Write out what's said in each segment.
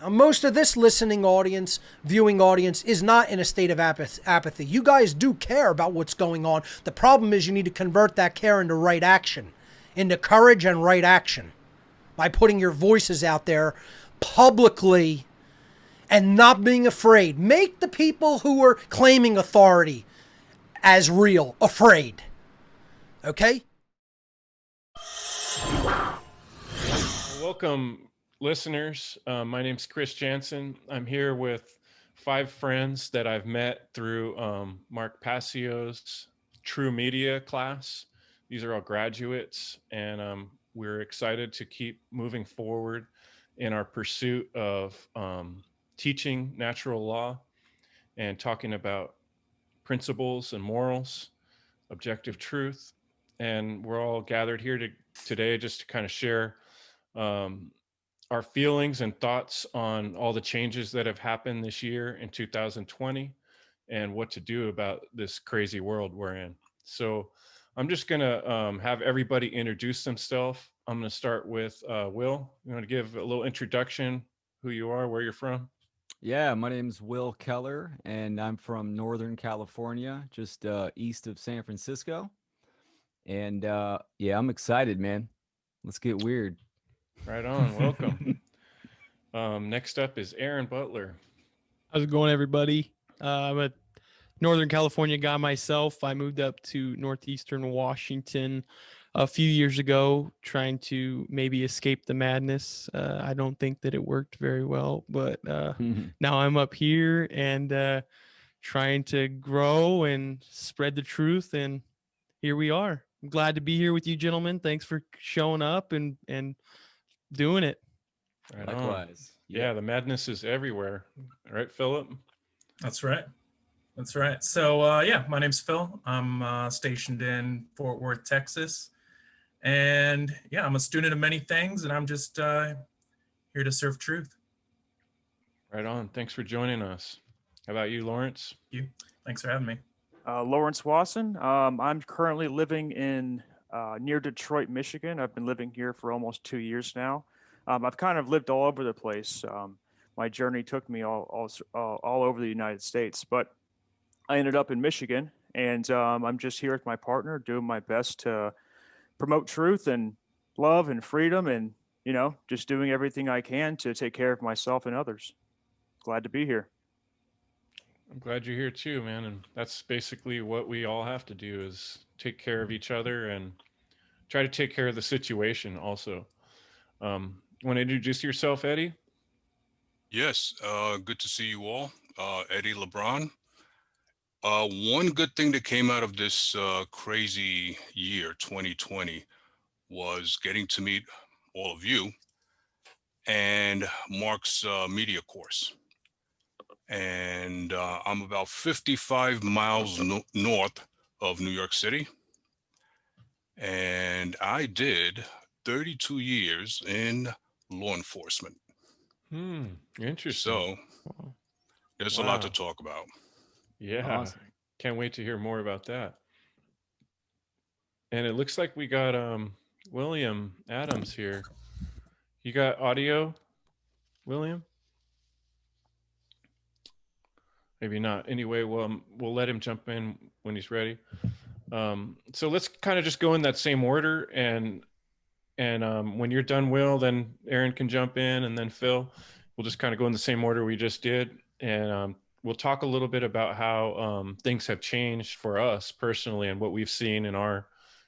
Most of this listening audience, viewing audience, is not in a state of apathy. You guys do care about what's going on. The problem is you need to convert that care into right action, into courage and right action by putting your voices out there publicly and not being afraid. Make the people who are claiming authority as real afraid. Okay? Welcome, listeners. My name's Chris Jansen. I'm here with 5 friends that I've met through Mark Passio's True Media class. These are all graduates, and we're excited to keep moving forward in our pursuit of teaching natural law and talking about principles and morals, objective truth. And we're all gathered here today just to kind of share um, our feelings and thoughts on all the changes that have happened this year in 2020 and what to do about this crazy world we're in. So I'm just going to have everybody introduce themselves. I'm going to start with Will. You want to give a little introduction, who you are, where you're from? Yeah, my name's Will Keller, and I'm from Northern California, just east of San Francisco. And yeah, I'm excited, man. Let's get weird. Right on. Welcome. Next up is Aaron Butler. How's it going, everybody? I'm a Northern California guy myself. I moved up to Northeastern Washington a few years ago, trying to maybe escape the madness. I don't think that it worked very well, but now I'm up here and trying to grow and spread the truth. And here we are. I'm glad to be here with you, gentlemen. Thanks for showing up and doing it. Right on. Likewise. Yeah, the madness is everywhere. All right, Philip. That's right. That's right. So, yeah, my name's Phil. I'm stationed in Fort Worth, Texas. And yeah, I'm a student of many things, and I'm just here to serve truth. Right on. Thanks for joining us. How about you, Lawrence? You. Thanks for having me. Lawrence Wasson. I'm currently living in near Detroit, Michigan. I've been living here for almost 2 years now. I've kind of lived all over the place. My journey took me all over the United States, but I ended up in Michigan, and I'm just here with my partner, doing my best to promote truth and love and freedom, and just doing everything I can to take care of myself and others. Glad to be here. I'm glad you're here too, man. And that's basically what we all have to do is take care of each other and try to take care of the situation also. Want to introduce yourself, Eddie? Yes, good to see you all. Eddie LeBron. One good thing that came out of this crazy year, 2020, was getting to meet all of you and Mark's media course. And I'm about 55 miles north of New York City. And I did 32 years in law enforcement. Interesting. So there's a lot to talk about. Yeah. Awesome. Can't wait to hear more about that. And it looks like we got William Adams here. You got audio, William? Maybe not. Anyway, we'll let him jump in when he's ready. So let's kind of just go in that same order, and when you're done, Will, then Aaron can jump in, and then Phil. We'll just kind of go in the same order we just did, and we'll talk a little bit about how things have changed for us personally and what we've seen in our,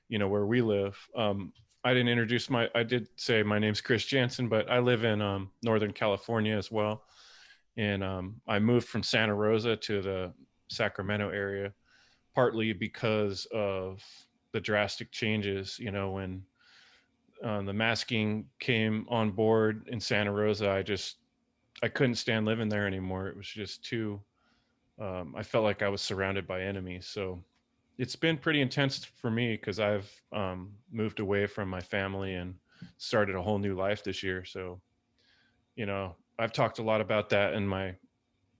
where we live. I did say my name's Chris Jansen, but I live in Northern California as well. And I moved from Santa Rosa to the Sacramento area, partly because of the drastic changes, when the masking came on board in Santa Rosa. I couldn't stand living there anymore. It was just too, I felt like I was surrounded by enemies. So it's been pretty intense for me because I've moved away from my family and started a whole new life this year. So, I've talked a lot about that in my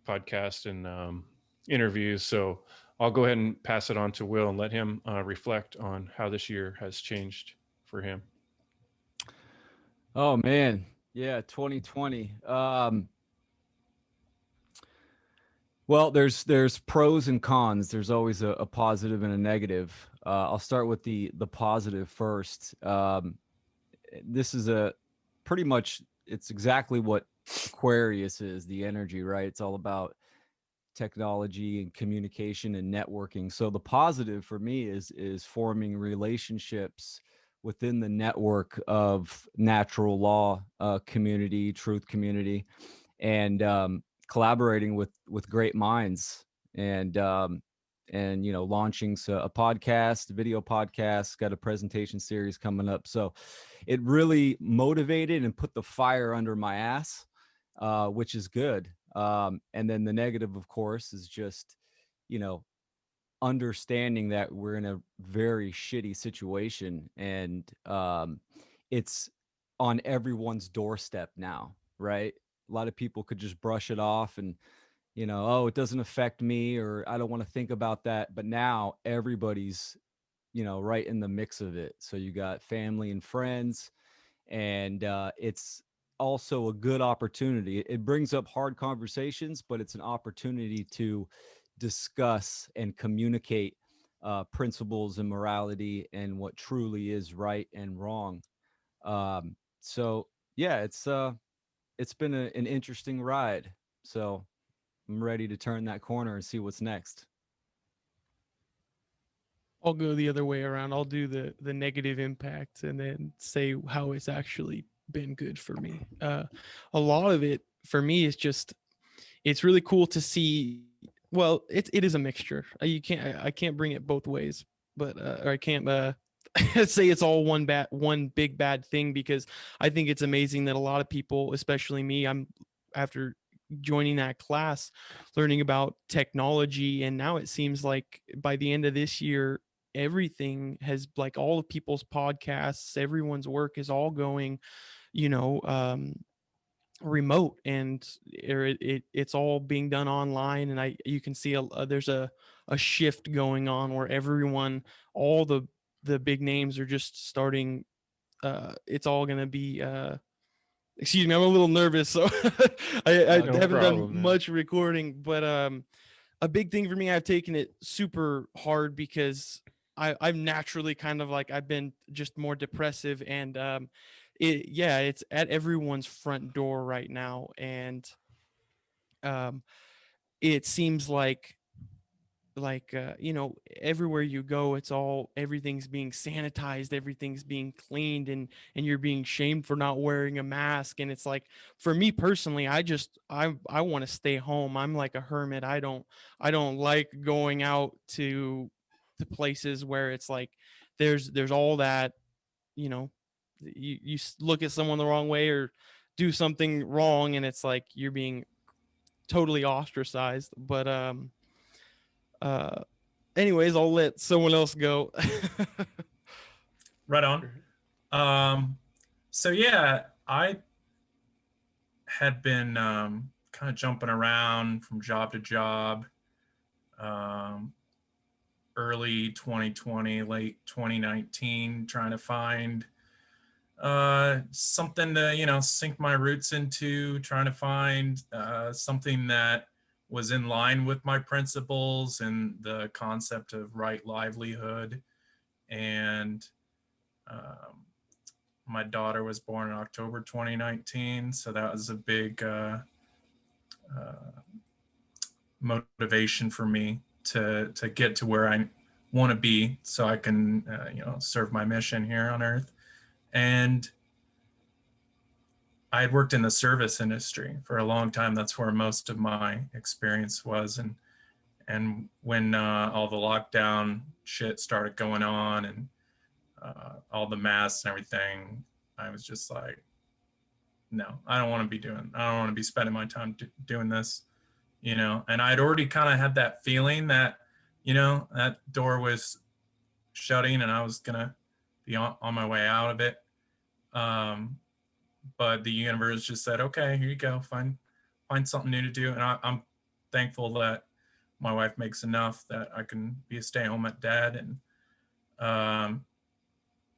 podcast and interviews. So I'll go ahead and pass it on to Will and let him reflect on how this year has changed for him. Oh man, yeah, 2020. Well, there's pros and cons. There's always a positive and a negative. I'll start with the positive first. This is a pretty much, it's exactly what Aquarius is, the energy, right? It's all about technology and communication and networking. So the positive for me is forming relationships within the network of natural law community, truth community, and collaborating with great minds, and you know, launching a podcast, video podcast, got a presentation series coming up. So it really motivated and put the fire under my ass, which is good. And then the negative, of course, is just, you know, understanding that we're in a very shitty situation, and it's on everyone's doorstep now, right? A lot of people could just brush it off and, you know, oh, it doesn't affect me, or I don't want to think about that. But now everybody's, you know, right in the mix of it. So you got family and friends, and it's also a good opportunity. It brings up hard conversations, but it's an opportunity to discuss and communicate principles and morality and what truly is right and wrong. So yeah, it's been an interesting ride. So I'm ready to turn that corner and see what's next. I'll go the other way around. I'll do the negative impact and then say how it's actually been good for me. A lot of it for me is just, it's really cool to see. Well, it is a mixture. You can't, I can't bring it both ways, but or I can't say it's all one big bad thing, because I think it's amazing that a lot of people, especially me, I'm after joining that class, learning about technology, and now it seems like by the end of this year, everything has, like, all of people's podcasts, everyone's work is all going, you know, remote, and it's all being done online. And you can see there's a shift going on where everyone, all the big names are just starting, it's all going to be excuse me, I'm a little nervous, so I No haven't done problem, man. much recording. But a big thing for me, I've taken it super hard because I'm naturally kind of like, I've been just more depressive, and it's at everyone's front door right now. And um, it seems like you know, everywhere you go, it's all, everything's being sanitized, everything's being cleaned, and you're being shamed for not wearing a mask. And it's like, for me personally, I want to stay home. I'm like a hermit. I don't like going out to places where it's like there's all that, you know, you look at someone the wrong way or do something wrong, and it's like you're being totally ostracized. But uh anyways, I'll let someone else go. Right on. So yeah, I had been kind of jumping around from job to job, um, early 2020, late 2019, trying to find something to, you know, sink my roots into, trying to find something that was in line with my principles and the concept of right livelihood. And um, my daughter was born in October 2019, so that was a big motivation for me to get to where I want to be, so I can you know, serve my mission here on Earth. And I had worked in the service industry for a long time. That's where most of my experience was. And when all the lockdown shit started going on, and all the masks and everything, I was just like, no, I don't want to be spending my time doing this, you know. And I'd already kind of had that feeling that, you know, that door was shutting and I was gonna be on my way out of it. But the universe just said, okay, here you go, find something new to do. And I'm thankful that my wife makes enough that I can be a stay-at-home dad. And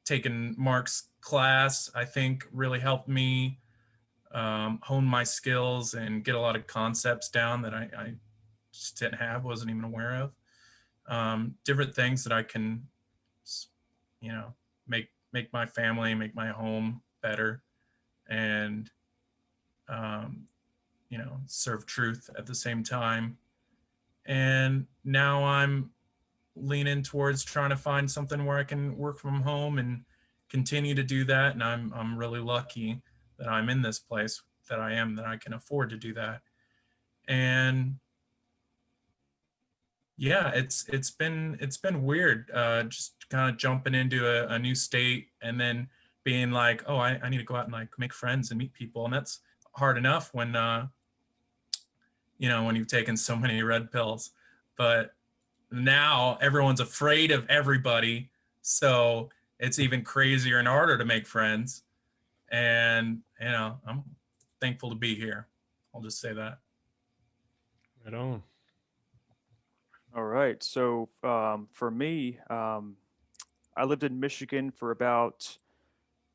taking Mark's class, I think, really helped me hone my skills and get a lot of concepts down that I just didn't have, wasn't even aware of. Different things that I can, you know, make my family, make my home better, and you know, serve truth at the same time. And now I'm leaning towards trying to find something where I can work from home and continue to do that. And I'm really lucky that I'm in this place that I am, that I can afford to do that. And yeah, it's been weird, just kind of jumping into a new state and then being like, oh, I need to go out and like make friends and meet people, and that's hard enough when you know, when you've taken so many red pills. But now everyone's afraid of everybody, so it's even crazier and harder to make friends. And you know, I'm thankful to be here. I'll just say that. Right on. All right. So for me, I lived in Michigan for about,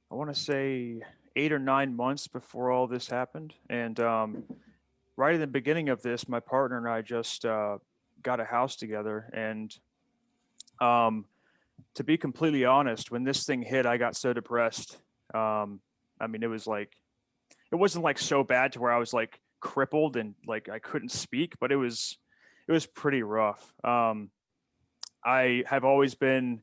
I want to say, 8 or 9 months before all this happened. And right in the beginning of this, my partner and I just got a house together. And to be completely honest, when this thing hit, I got so depressed. I mean, it was like, it wasn't like so bad to where I was like crippled and like I couldn't speak, but it was pretty rough. I have always been,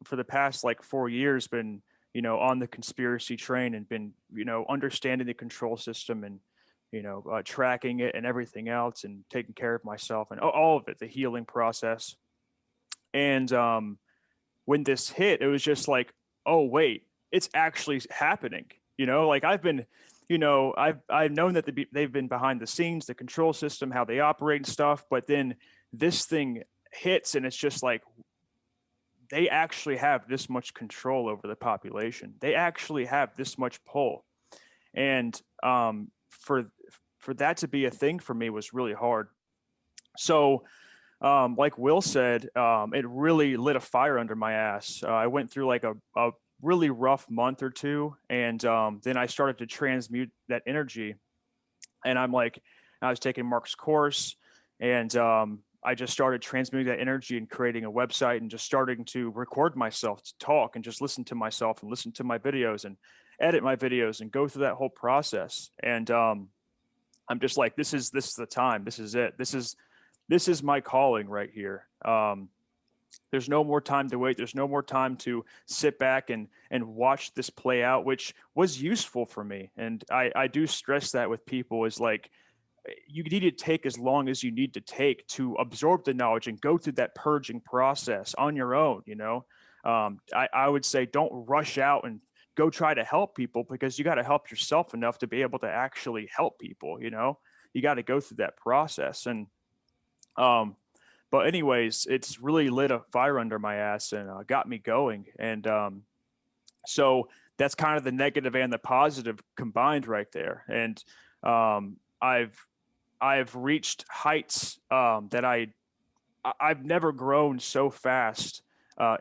for the past like 4 years, been, you know, on the conspiracy train and been, you know, understanding the control system and, you know, tracking it and everything else and taking care of myself and all of it, the healing process. And when this hit, it was just like, oh wait, it's actually happening. You know, like I've been, you know, I've known that they've been behind the scenes, the control system, how they operate and stuff, but then this thing hits and it's just like they actually have this much control over the population. They actually have this much pull, and for that to be a thing for me was really hard. So like Will said, it really lit a fire under my ass. I went through like a really rough month or two, and then I started to transmute that energy. And I was taking Mark's course, and I just started transmuting that energy and creating a website and just starting to record myself to talk and just listen to myself and listen to my videos and edit my videos and go through that whole process. And I'm just like, this is the time. This is it. This is my calling right here. There's no more time to wait. There's no more time to sit back and watch this play out, which was useful for me. And I do stress that with people is like, you need to take as long as you need to take to absorb the knowledge and go through that purging process on your own. You know, I would say don't rush out and go try to help people, because you got to help yourself enough to be able to actually help people. You know, you got to go through that process. And but anyways, it's really lit a fire under my ass and got me going. And so that's kind of the negative and the positive combined right there. And I've reached heights that I've never grown so fast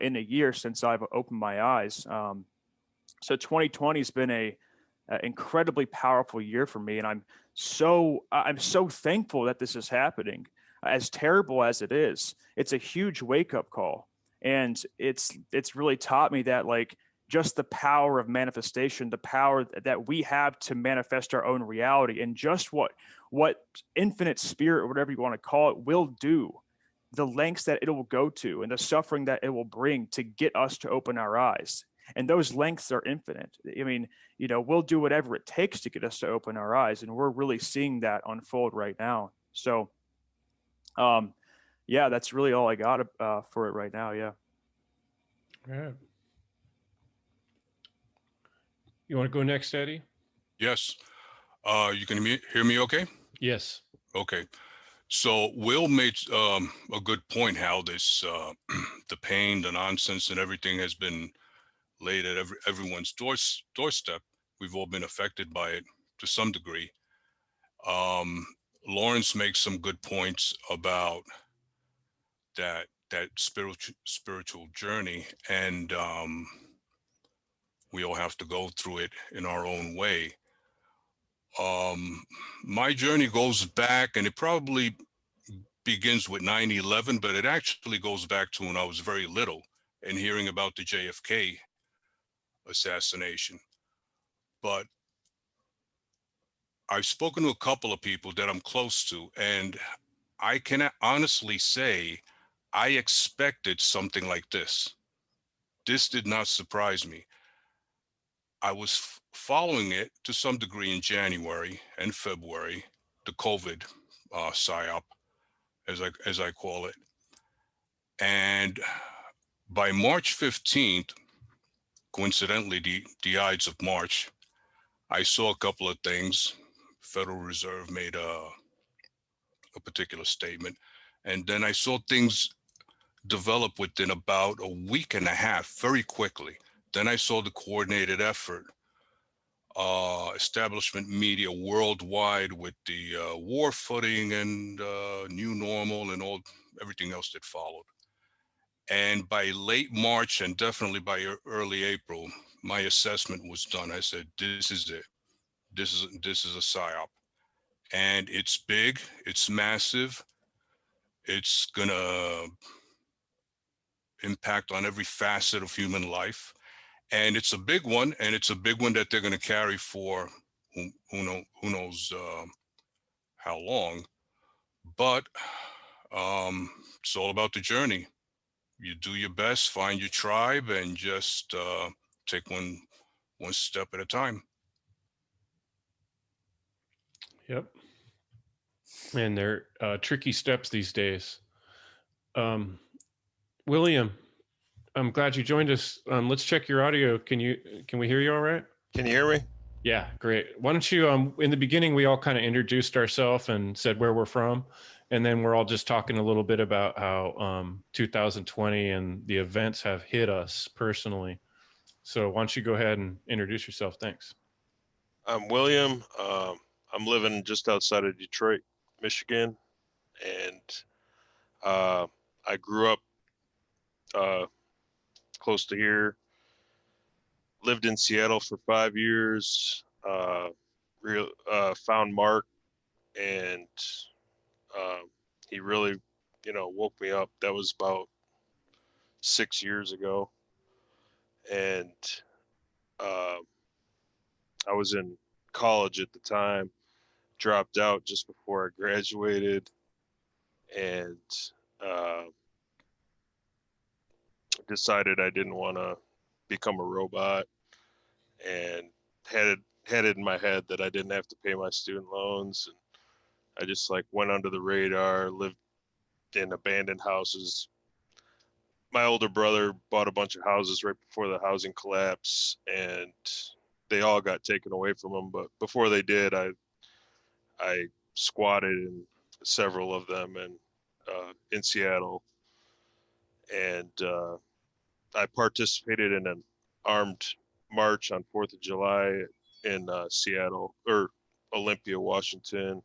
in a year since I've opened my eyes. So 2020 has been a incredibly powerful year for me, and I'm so thankful that this is happening. As terrible as it is, it's a huge wake up call, and it's really taught me that like just the power of manifestation, the power that we have to manifest our own reality, and just what infinite spirit or whatever you want to call it will do, the lengths that it will go to and the suffering that it will bring to get us to open our eyes. And those lengths are infinite. I mean, you know, we'll do whatever it takes to get us to open our eyes, and we're really seeing that unfold right now. So yeah, that's really all I got for it right now. Yeah. All right. You want to go next, Eddie? Yes. You can hear me okay? Yes. Okay. So Will made a good point how this, the pain, the nonsense and everything has been laid at everyone's doorstep. We've all been affected by it to some degree. Lawrence makes some good points about that spiritual journey, and we all have to go through it in our own way. My journey goes back, and it probably begins with 9/11, but it actually goes back to when I was very little and hearing about the JFK assassination. But I've spoken to a couple of people that I'm close to, and I can honestly say I expected something like this. This did not surprise me. I was following it to some degree in January and February, the COVID psyop, as I call it. And by March 15th, coincidentally, the Ides of March, I saw a couple of things. Federal Reserve made a particular statement. And then I saw things develop within about a week and a half, very quickly. Then I saw the coordinated effort, establishment media worldwide with the war footing and new normal and everything else that followed. And by late March and definitely by early April, my assessment was done. I said, this is it. This is a psyop. And it's big, it's massive, it's gonna impact on every facet of human life. And it's a big one, and it's a big one that they're gonna carry for who knows how long. But it's all about the journey. You do your best, find your tribe, and just take one step at a time. Yep. And they're tricky steps these days. William, I'm glad you joined us. Let's check your audio. Can we hear you all right? Can you hear me? Yeah, great. Why don't you, in the beginning, we all kind of introduced ourselves and said where we're from. And then we're all just talking a little bit about how 2020 and the events have hit us personally. So why don't you go ahead and introduce yourself? Thanks. I'm William. I'm living just outside of Detroit, Michigan. And I grew up close to here, lived in Seattle for 5 years, found Mark, and he really, woke me up. That was about 6 years ago. And I was in college at the time, dropped out just before I graduated, and decided I didn't want to become a robot, and had it in my head that I didn't have to pay my student loans, and I just went under the radar, lived in abandoned houses. My older brother bought a bunch of houses right before the housing collapse, and they all got taken away from him. But before they did, I squatted in several of them in Seattle, and I participated in an armed march on 4th of July in Seattle, or Olympia, Washington.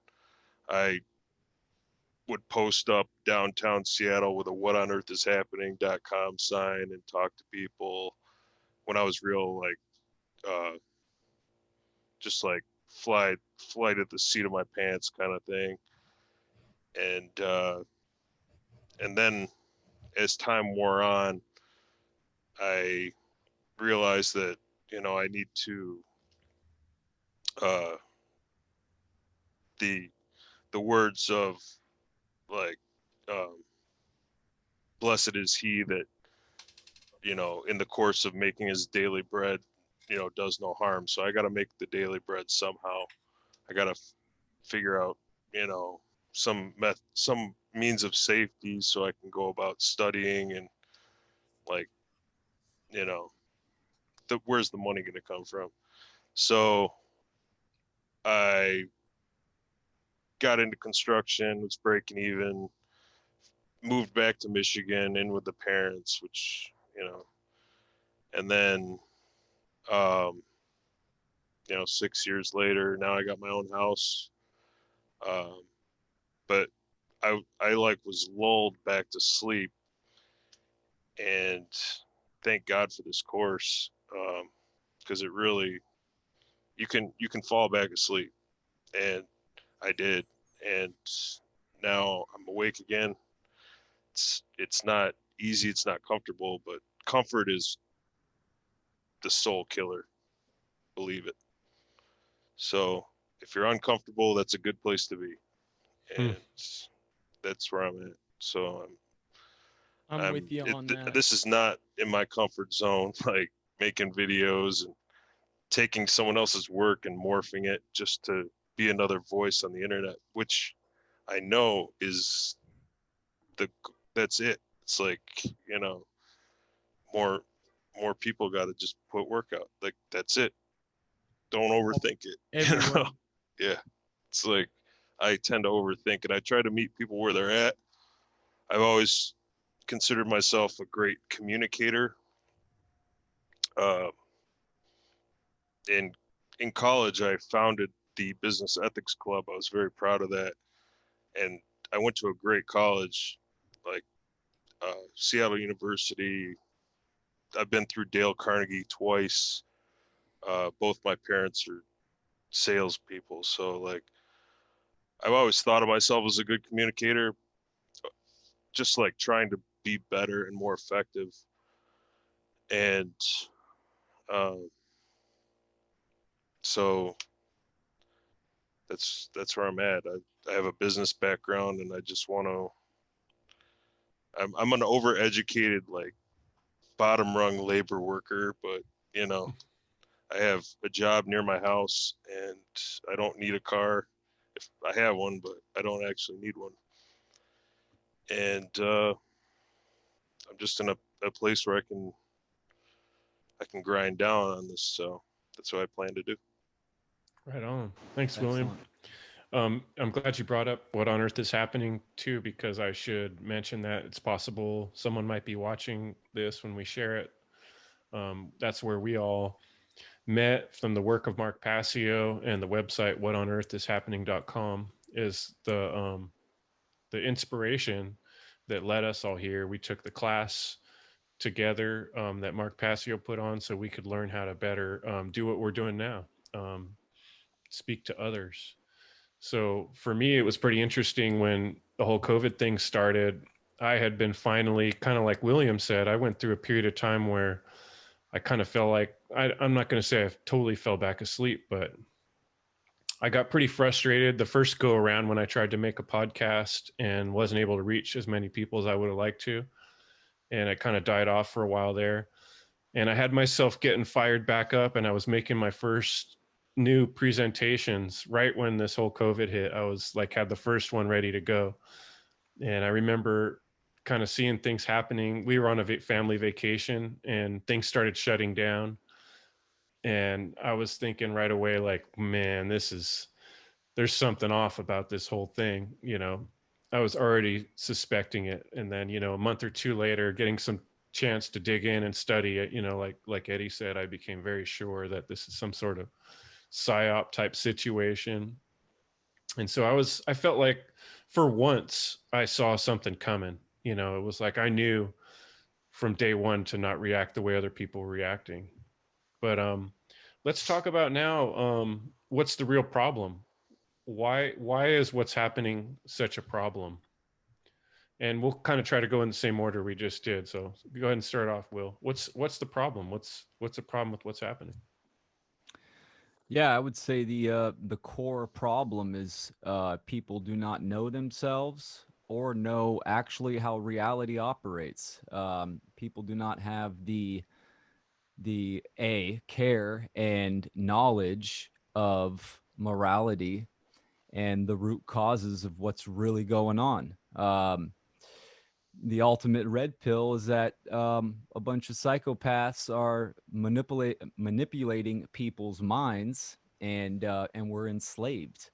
I would post up downtown Seattle with a "What on earth is happening.com" sign and talk to people when I was real just flight at the seat of my pants kind of thing. And then as time wore on, I realized that I need to the words of like blessed is he that in the course of making his daily bread does no harm. So I got to make the daily bread somehow. I got to figure out some means of safety so I can go about studying, and where's the money going to come from. So I got into construction, was breaking even, moved back to Michigan in with the parents, which, and then, 6 years later, now I got my own house. But I was lulled back to sleep, and thank God for this course. Cause it really, you can fall back asleep, and I did. And now I'm awake again. It's not easy, it's not comfortable, but comfort is the soul killer. Believe it. So if you're uncomfortable, that's a good place to be. And that's where I'm at. So I'm with you on that. this is not in my comfort zone, like making videos and taking someone else's work and morphing it just to be another voice on the internet, which I know is that's it. It's like, you know, more people got to just put work out. Like, that's it. Don't overthink it. Everyone. You know? Yeah. It's like, I tend to overthink and I try to meet people where they're at. I've always considered myself a great communicator. Uh, in college, I founded the Business Ethics Club. I was very proud of that. And I went to a great college, like Seattle University. I've been through Dale Carnegie twice. Both my parents are salespeople. So, like, I've always thought of myself as a good communicator, just like trying to be better and more effective. And so that's where I'm at. I have a business background, and I just want to. I'm an overeducated, like, bottom rung labor worker, but you know, I have a job near my house, and I don't need a car. If I have one, but I don't actually need one. And I'm just in a place where I can grind down on this. So that's what I plan to do. Right on. Thanks, Excellent. William. I'm glad you brought up What on Earth is Happening too, because I should mention that it's possible someone might be watching this when we share it. That's where we all met from the work of Mark Passio, and the website whatonearthishappening.com is the inspiration that led us all here. We took the class together that Mark Passio put on so we could learn how to better do what we're doing now, speak to others. So for me, it was pretty interesting when the whole COVID thing started. I had been finally, kind of like William said, I went through a period of time where I kind of felt like, I'm not going to say I totally fell back asleep, but I got pretty frustrated the first go around when I tried to make a podcast and wasn't able to reach as many people as I would have liked to. And I kind of died off for a while there. And I had myself getting fired back up, and I was making my first new presentations right when this whole COVID hit. I was like, had the first one ready to go. And I remember kind of seeing things happening. We were on a family vacation and things started shutting down. And I was thinking right away, like, man, there's something off about this whole thing. You know, I was already suspecting it. And then, you know, a month or two later, getting some chance to dig in and study it, you know, like Eddie said, I became very sure that this is some sort of psyop type situation. And so I felt like for once I saw something coming. You know, it was like I knew from day one to not react the way other people were reacting. But let's talk about now, what's the real problem? Why is what's happening such a problem? And we'll kind of try to go in the same order we just did. So go ahead and start off, Will. What's the problem? What's the problem with what's happening? Yeah, I would say the core problem is people do not know themselves or know actually how reality operates. People do not have the care and knowledge of morality and the root causes of what's really going on. The ultimate red pill is that a bunch of psychopaths are manipulating people's minds, and we're enslaved.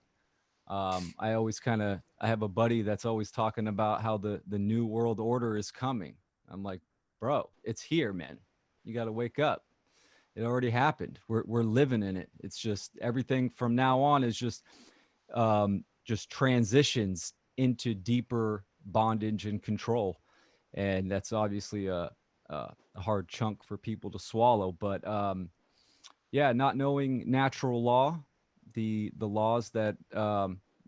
I always I have a buddy that's always talking about how the new world order is coming. I'm like, bro, it's here, man. You got to wake up. It already happened. We're living in it. It's just everything from now on is just transitions into deeper bondage and control, and that's obviously a hard chunk for people to swallow. But yeah, not knowing natural law, the laws that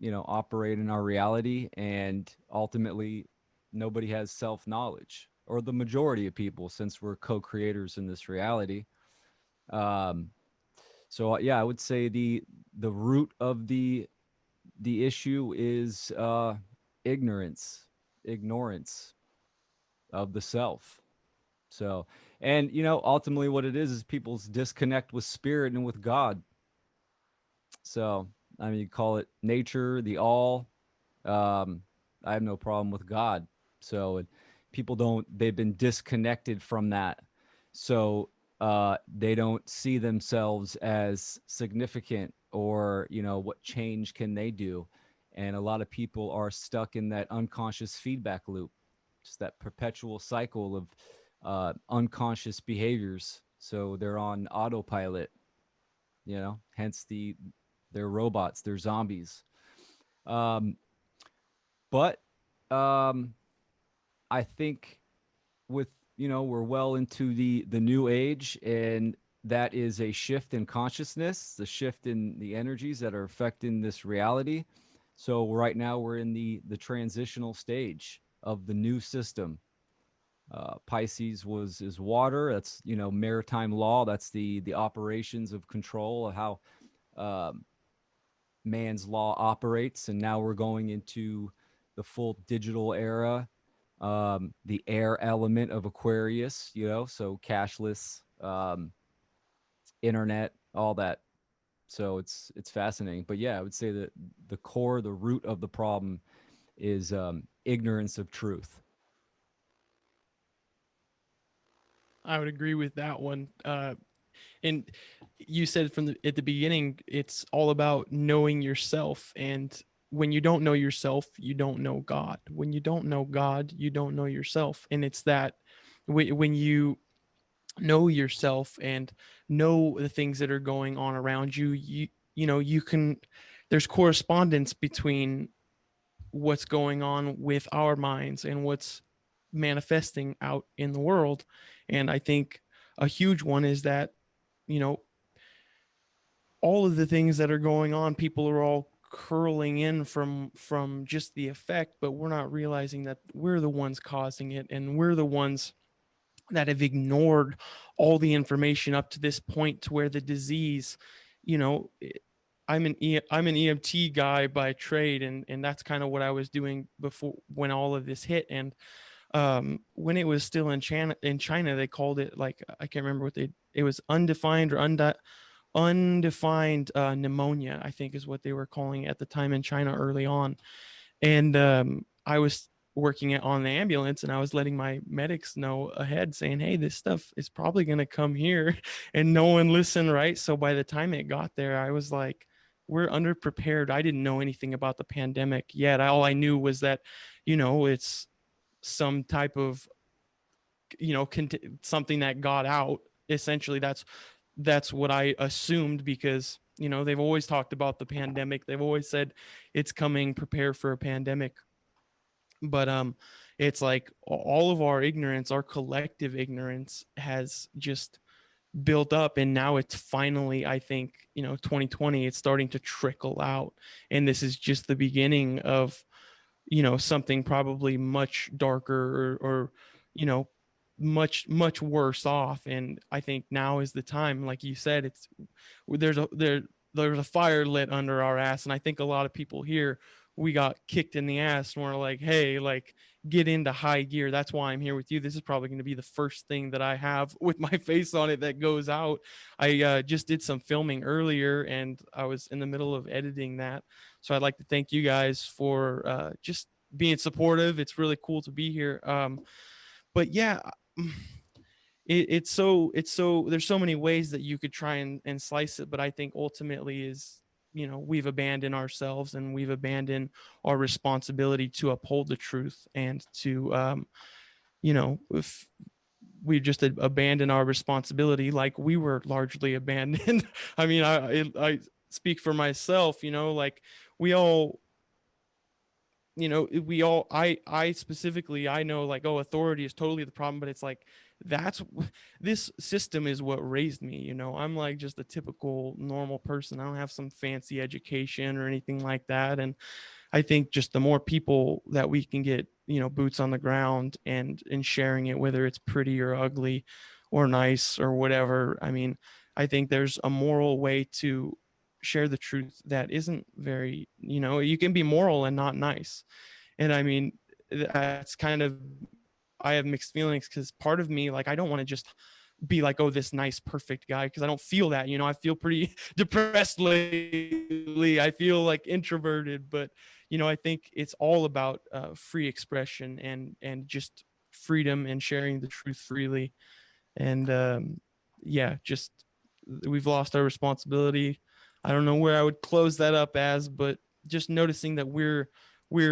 operate in our reality, and ultimately nobody has self-knowledge, or the majority of people, since we're co-creators in this reality. um so yeah, I would say the root of the issue is ignorance of the self. So, and ultimately what it is people's disconnect with spirit and with God. So, I mean, you call it nature, the all. um I have no problem with God. So people don't, they've been disconnected from that. So they don't see themselves as significant, or what change can they do. And a lot of people are stuck in that unconscious feedback loop, just that perpetual cycle of unconscious behaviors. So they're on autopilot, hence they're robots, they're zombies. um but I think with we're well into the new age, and that is a shift in consciousness, the shift in the energies that are affecting this reality. So right now we're in the transitional stage of the new system. Pisces is water. That's maritime law. That's the operations of control of how um, man's law operates. And now we're going into the full digital era, the air element of Aquarius, so cashless, internet, all that. So it's fascinating. But yeah, I would say that the root of the problem is ignorance of truth. I would agree with that one. And you said at the beginning, it's all about knowing yourself. And when you don't know yourself, you don't know God. When you don't know God, you don't know yourself. And it's that when you know yourself and know the things that are going on around you, you can, there's correspondence between what's going on with our minds and what's manifesting out in the world. And I think a huge one is that, you know, all of the things that are going on, people are all curling in from just the effect, but we're not realizing that we're the ones causing it, and we're the ones that have ignored all the information up to this point, to where the disease, you know, I'm an EMT guy by trade, and that's kind of what I was doing before, when all of this hit. And when it was still in China, they called it, like, I can't remember what it was, undefined or undefined pneumonia, I think is what they were calling it at the time in China early on. And I was working on the ambulance, and I was letting my medics know ahead, saying, hey, this stuff is probably going to come here. And no one listened, right? So by the time it got there, I was like, we're underprepared. I didn't know anything about the pandemic yet. All I knew was that, it's some type of, something that got out. Essentially, that's what I assumed, because they've always talked about the pandemic. They've always said it's coming, prepare for a pandemic. But it's like all of our ignorance, our collective ignorance, has just built up, and now it's finally, I think, 2020, it's starting to trickle out. And this is just the beginning of something probably much darker, or much worse off. And I think now is the time, like you said, there's a fire lit under our ass. And I think a lot of people here, we got kicked in the ass, and we're like, hey, like, get into high gear. That's why I'm here with you. This is probably going to be the first thing that I have with my face on it that goes out. I just did some filming earlier, and I was in the middle of editing that. So I'd like to thank you guys for just being supportive. It's really cool to be here. But yeah, it's so there's so many ways that you could try and slice it. But I think ultimately is, we've abandoned ourselves, and we've abandoned our responsibility to uphold the truth, and to, if we just abandon our responsibility, like we were largely abandoned. I mean, I speak for myself, like we all, I specifically, I know, like, oh, authority is totally the problem, but it's like that's this system is what raised me. You know, I'm like just a typical normal person. I don't have some fancy education or anything like that. And I think just the more people that we can get, you know, boots on the ground and sharing it, whether it's pretty or ugly or nice or whatever. I mean, I think there's a moral way to share the truth that isn't very, you know, you can be moral and not nice. And I mean, that's kind of, I have mixed feelings because part of me, like, I don't want to just be like, oh, this nice, perfect guy, because I don't feel that, you know, I feel pretty depressed lately. I feel like introverted, but, you know, I think it's all about free expression and just freedom and sharing the truth freely. And yeah, just we've lost our responsibility. I don't know where I would close that up as, but just noticing that we're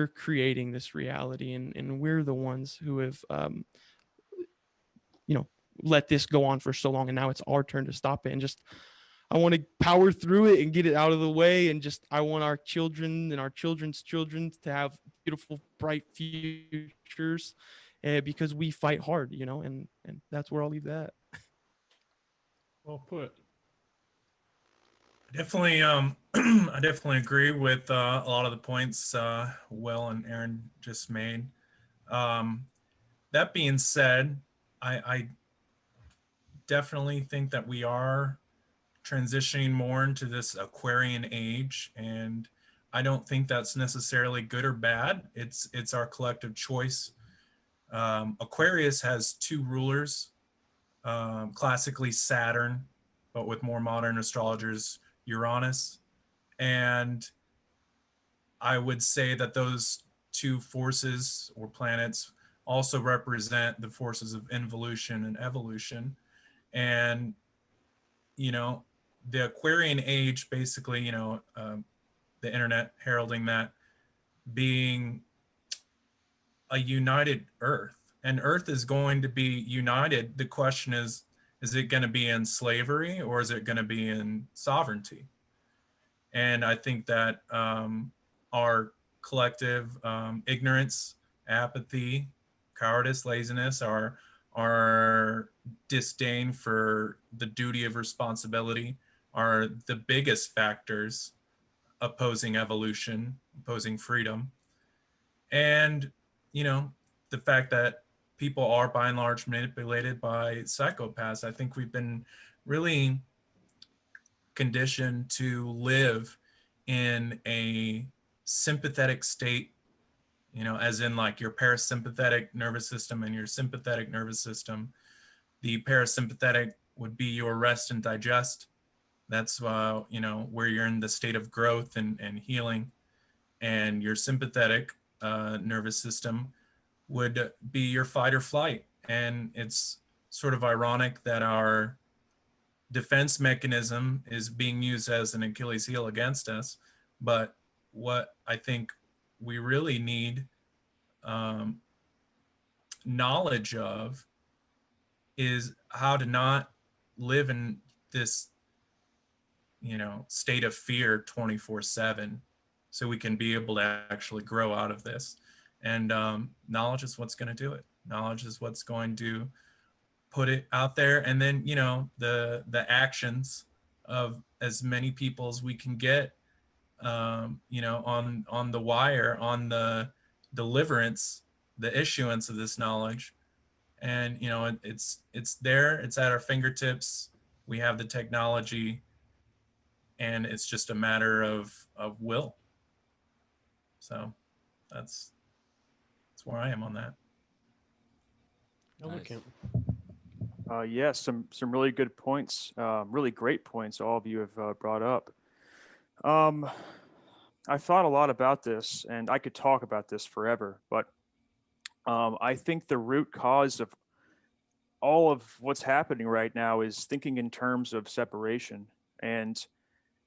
creating this reality, and we're the ones who have you know, let this go on for so long, and now it's our turn to stop it. And just I want to power through it and get it out of the way, and just I want our children and our children's children to have beautiful, bright futures, because we fight hard, you know. And that's where I'll leave that. Well put. Definitely, I definitely agree with a lot of the points Will and Aaron just made. That being said, I definitely think that we are transitioning more into this Aquarian age, and I don't think that's necessarily good or bad. It's our collective choice. Aquarius has two rulers, classically Saturn, but with more modern astrologers, Uranus. And I would say that those two forces or planets also represent the forces of involution and evolution. And, you know, the Aquarian age, basically, you know, the internet heralding that being a united Earth. And Earth is going to be united. The question is it going to be in slavery or is it going to be in sovereignty? And I think that our collective ignorance, apathy, cowardice, laziness, our disdain for the duty of responsibility are the biggest factors opposing evolution, opposing freedom. And, you know, the fact that people are by and large manipulated by psychopaths. I think we've been really conditioned to live in a sympathetic state, you know, as in like your parasympathetic nervous system and your sympathetic nervous system. The parasympathetic would be your rest and digest. That's, you know, where you're in the state of growth and healing. And your sympathetic nervous system would be your fight or flight. And it's sort of ironic that our defense mechanism is being used as an Achilles heel against us. But what I think we really need knowledge of is how to not live in this, you know, state of fear 24/7, so we can be able to actually grow out of this. And knowledge is what's going to do it. Knowledge is what's going to put it out there. And then, you know, the actions of as many people as we can get, you know, on the wire, on the deliverance, the issuance of this knowledge. And, you know, it's there, it's at our fingertips. We have the technology, and it's just a matter of will. So that's where I am on that. Nice. Yes, some really good points, really great points all of you have brought up. I thought a lot about this, and I could talk about this forever, but I think the root cause of all of what's happening right now is thinking in terms of separation. And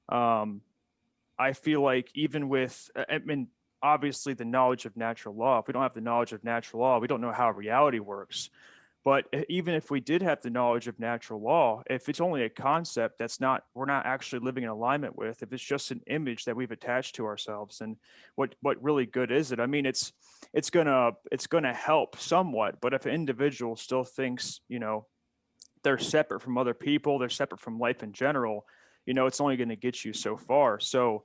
I feel like even with, I mean, obviously the knowledge of natural law, if we don't have the knowledge of natural law, we don't know how reality works. But even if we did have the knowledge of natural law, if it's only a concept we're not actually living in alignment with, if it's just an image that we've attached to ourselves, and what really good is it? I mean, it's gonna help somewhat, but if an individual still thinks, they're separate from other people, they're separate from life in general, it's only going to get you so far. So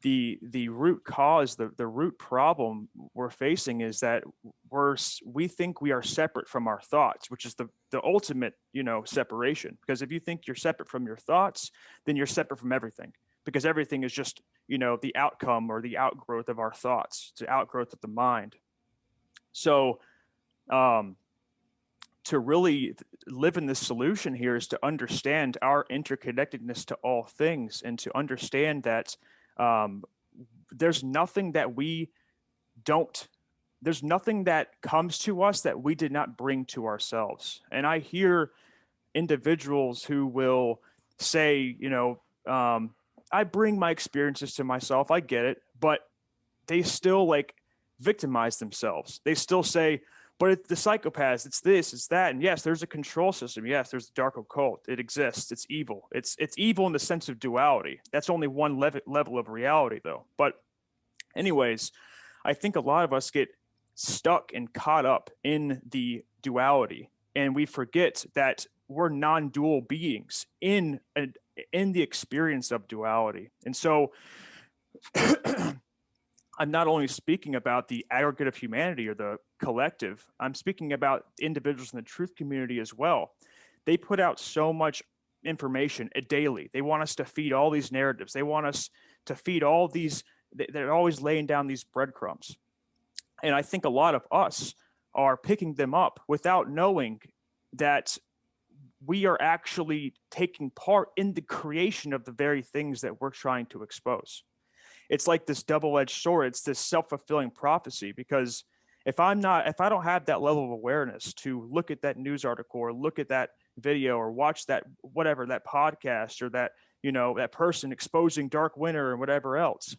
the root cause, the root problem we're facing is that we think we are separate from our thoughts, which is the ultimate, separation. Because if you think you're separate from your thoughts, then you're separate from everything, because everything is just, the outcome or the outgrowth of our thoughts. It's the outgrowth of the mind. So, to really live in this solution here is to understand our interconnectedness to all things, and to understand that there's nothing that there's nothing that comes to us that we did not bring to ourselves. And I hear individuals who will say, I bring my experiences to myself. I get it, but they still like victimize themselves. They still say, but it's the psychopaths, it's this, it's that. And yes, there's a control system. Yes, there's the dark occult. It exists. It's evil. It's evil in the sense of duality. That's only one level of reality, though. But anyways, I think a lot of us get stuck and caught up in the duality, and we forget that we're non-dual beings in the experience of duality. And so I'm not only speaking about the aggregate of humanity or the collective, I'm speaking about individuals in the truth community as well. They put out so much information daily. They want us to feed all these narratives. They want us to feed all these, they're always laying down these breadcrumbs. And I think a lot of us are picking them up without knowing that we are actually taking part in the creation of the very things that we're trying to expose. It's like this double-edged sword. It's this self-fulfilling prophecy, because if I don't have that level of awareness to look at that news article or look at that video or watch that, whatever, that podcast, or that, that person exposing Dark Winter and whatever else,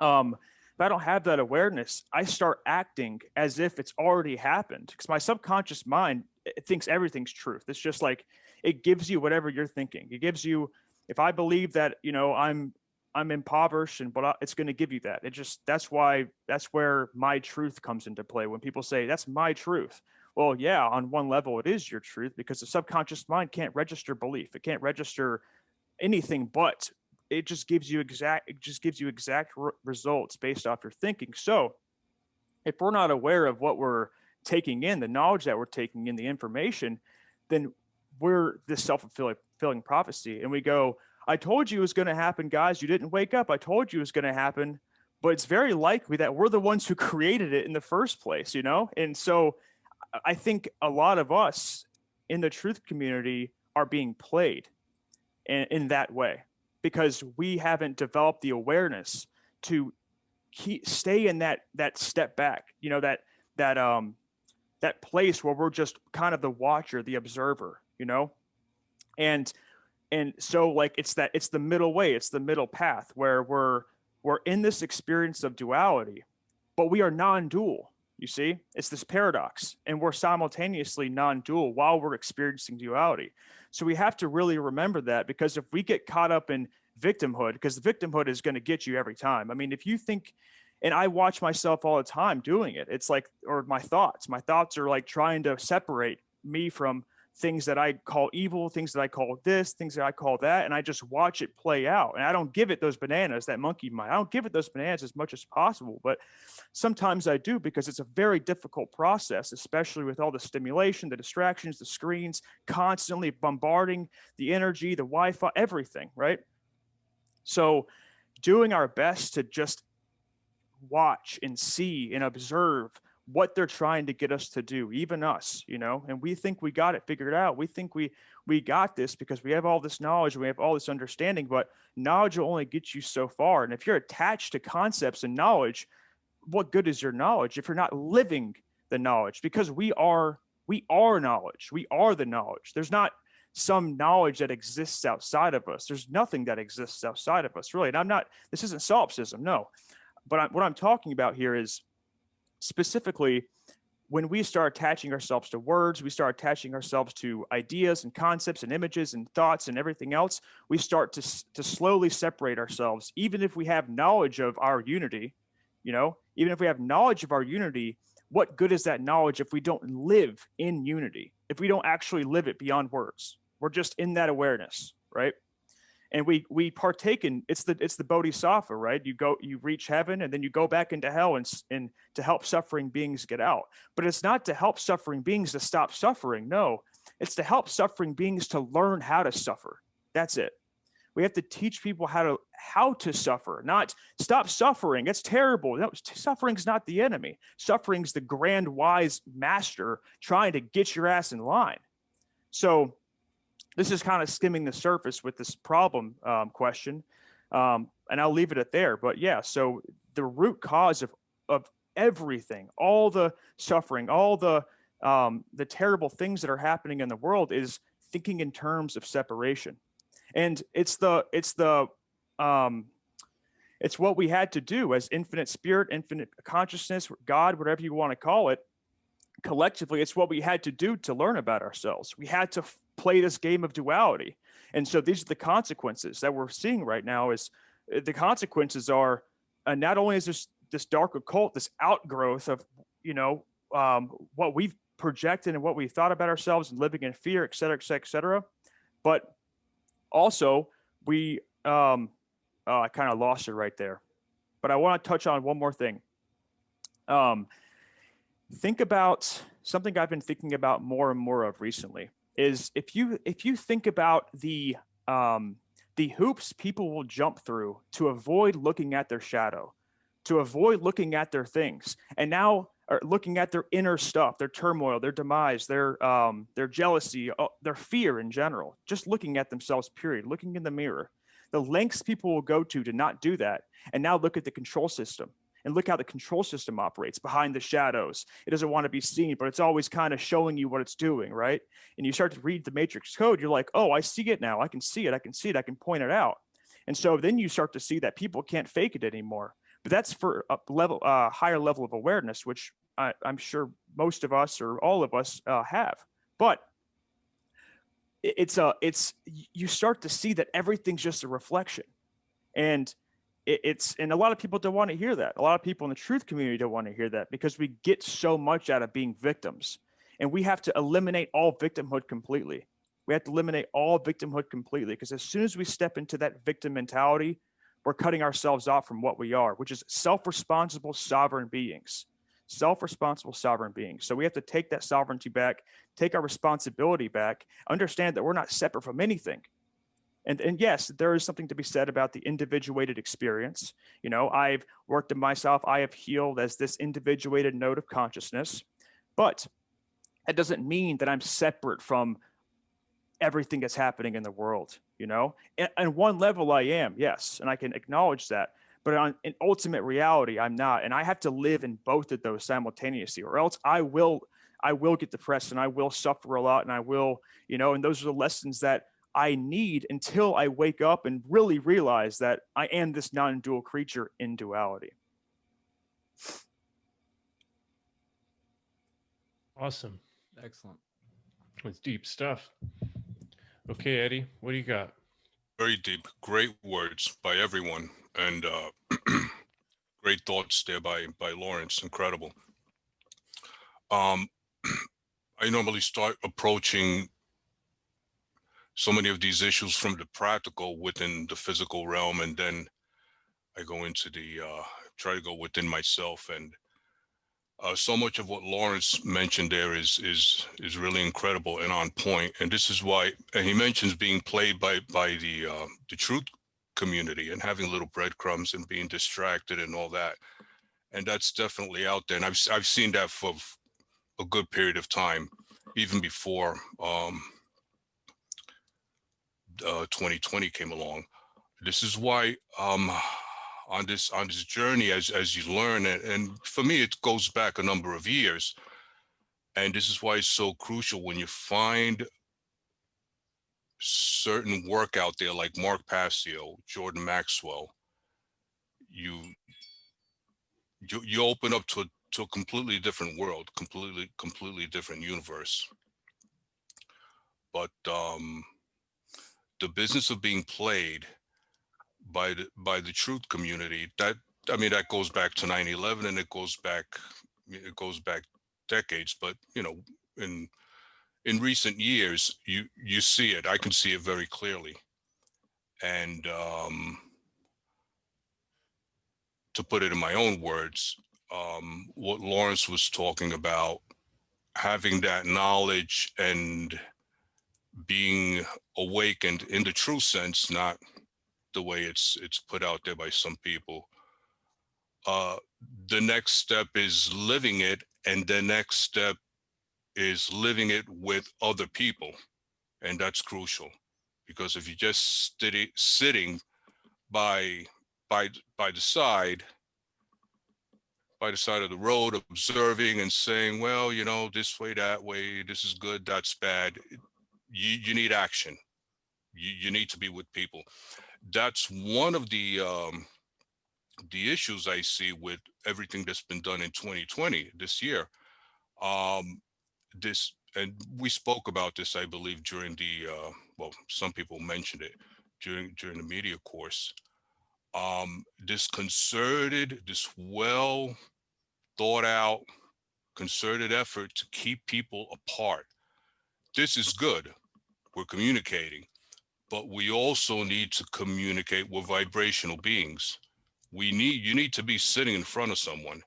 if I don't have that awareness, I start acting as if it's already happened, because my subconscious mind, it thinks everything's truth. It's just like, it gives you whatever you're thinking. It gives you, if I believe that, I'm impoverished, but it's going to give you that. That's where my truth comes into play. When people say that's my truth, well, yeah, on one level it is your truth, because the subconscious mind can't register belief. It can't register anything, but it just gives you exact results based off your thinking. So if we're not aware of what we're taking in, the knowledge that we're taking in, the information, then we're this self-fulfilling prophecy, and we go, I told you it was going to happen, guys. You didn't wake up. I told you it was going to happen. But it's very likely that we're the ones who created it in the first place, And so I think a lot of us in the truth community are being played in that way, because we haven't developed the awareness to stay in that step back, that place where we're just kind of the watcher, the observer, And so like it's the middle way, it's the middle path where we're in this experience of duality, but we are non-dual. You see, it's this paradox, and we're simultaneously non-dual while we're experiencing duality. So we have to really remember that, because if we get caught up in victimhood, because the victimhood is going to get you every time. I mean, if you think, and I watch myself all the time doing it, it's like, or my thoughts are like trying to separate me from things that I call evil, things that I call this, things that I call that. And I just watch it play out. And I don't give it those bananas, that monkey mind. I don't give it those bananas as much as possible. But sometimes I do, because it's a very difficult process, especially with all the stimulation, the distractions, the screens, constantly bombarding the energy, the Wi-Fi, everything, right? So doing our best to just watch and see and observe what they're trying to get us to do, even us, and we think we got it figured out. We think we got this because we have all this knowledge, we have all this understanding, but knowledge will only get you so far. And if you're attached to concepts and knowledge, what good is your knowledge if you're not living the knowledge? Because we are knowledge. We are the knowledge. There's not some knowledge that exists outside of us. There's nothing that exists outside of us, really. And this isn't solipsism, no. But what I'm talking about here is, specifically, when we start attaching ourselves to words, we start attaching ourselves to ideas and concepts and images and thoughts and everything else, we start to slowly separate ourselves. Even if we have knowledge of our unity, even if we have knowledge of our unity, what good is that knowledge if we don't live in unity, if we don't actually live it beyond words? We're just in that awareness, right? And we partake in, it's the bodhisattva, right? You reach heaven and then you go back into hell and to help suffering beings get out. But it's not to help suffering beings to stop suffering. No, it's to help suffering beings to learn how to suffer. That's it. We have to teach people how to suffer, not stop suffering. It's terrible. No, suffering's not the enemy. Suffering's the grand wise master trying to get your ass in line. So this is kind of skimming the surface with this problem question, and I'll leave it at there. But yeah, so the root cause of everything, all the suffering, all the terrible things that are happening in the world is thinking in terms of separation. And it's what we had to do as infinite spirit, infinite consciousness, God, whatever you want to call it. Collectively, it's what we had to do to learn about ourselves. We had to play this game of duality. And so these are the consequences that we're seeing right now. Is the consequences are not only is this dark occult, this outgrowth of what we've projected and what we thought about ourselves and living in fear, et cetera, et cetera, et cetera, but also we I kind of lost it right there, but I want to touch on one more thing. Think about something I've been thinking about more and more of recently is if you think about the hoops people will jump through to avoid looking at their shadow, to avoid looking at their things, and now are looking at their inner stuff, their turmoil, their demise, their jealousy, their fear in general, just looking at themselves, period, looking in the mirror, the lengths people will go to not do that. And now look at the control system and look how the control system operates behind the shadows. It doesn't want to be seen, but it's always kind of showing you what it's doing, right? And you start to read the matrix code, you're like, oh, I see it now. I can see it. I can see it. I can point it out. And so then you start to see that people can't fake it anymore. But that's for a higher level of awareness, which I'm sure most of us or all of us have. But you start to see that everything's just a reflection, and and a lot of people don't want to hear that. A lot of people in the truth community don't want to hear that because we get so much out of being victims, and we have to eliminate all victimhood completely. We have to eliminate all victimhood completely because as soon as we step into that victim mentality, we're cutting ourselves off from what we are, which is self-responsible sovereign beings. Self-responsible sovereign beings. So we have to take that sovereignty back, take our responsibility back, understand that we're not separate from anything. And yes, there is something to be said about the individuated experience. I've worked in myself. I have healed as this individuated node of consciousness, but that doesn't mean that I'm separate from everything that's happening in the world. And one level I am, yes, and I can acknowledge that. But in ultimate reality, I'm not, and I have to live in both of those simultaneously, or else I will get depressed and I will suffer a lot, and I will, and those are the lessons that I need until I wake up and really realize that I am this non-dual creature in duality. Awesome. Excellent. It's deep stuff. Okay, Eddie, what do you got? Very deep. Great words by everyone. And great thoughts there by Lawrence. Incredible. I normally start approaching so many of these issues from the practical within the physical realm, and then I go into try to go within myself. And so much of what Lawrence mentioned there is really incredible and on point. And this is why, and he mentions being played by the truth community and having little breadcrumbs and being distracted and all that. And that's definitely out there. And I've seen that for a good period of time, even before 2020 came along. This is why on this journey, as you learn, and for me, it goes back a number of years. And this is why it's so crucial when you find certain work out there like Mark Passio, Jordan Maxwell, you open up to to a completely different world, completely different universe. But the business of being played by the truth community, that, I mean, that goes back to 9/11, and it goes back decades. But in recent years, you see it. I can see it very clearly. And to put it in my own words, what Lawrence was talking about, having that knowledge and being awakened in the true sense, not the way it's put out there by some people. The next step is living it, and the next step is living it with other people, and that's crucial. Because if you're just sitting by the side of the road, observing and saying, well, this way, that way, this is good, that's bad, you need action. You need to be with people. That's one of the issues I see with everything that's been done in 2020 this year. And we spoke about this, I believe, during the well, some people mentioned it during the media course. This well thought out, concerted effort to keep people apart. This is good. We're communicating, but we also need to communicate with vibrational beings. You need to be sitting in front of someone.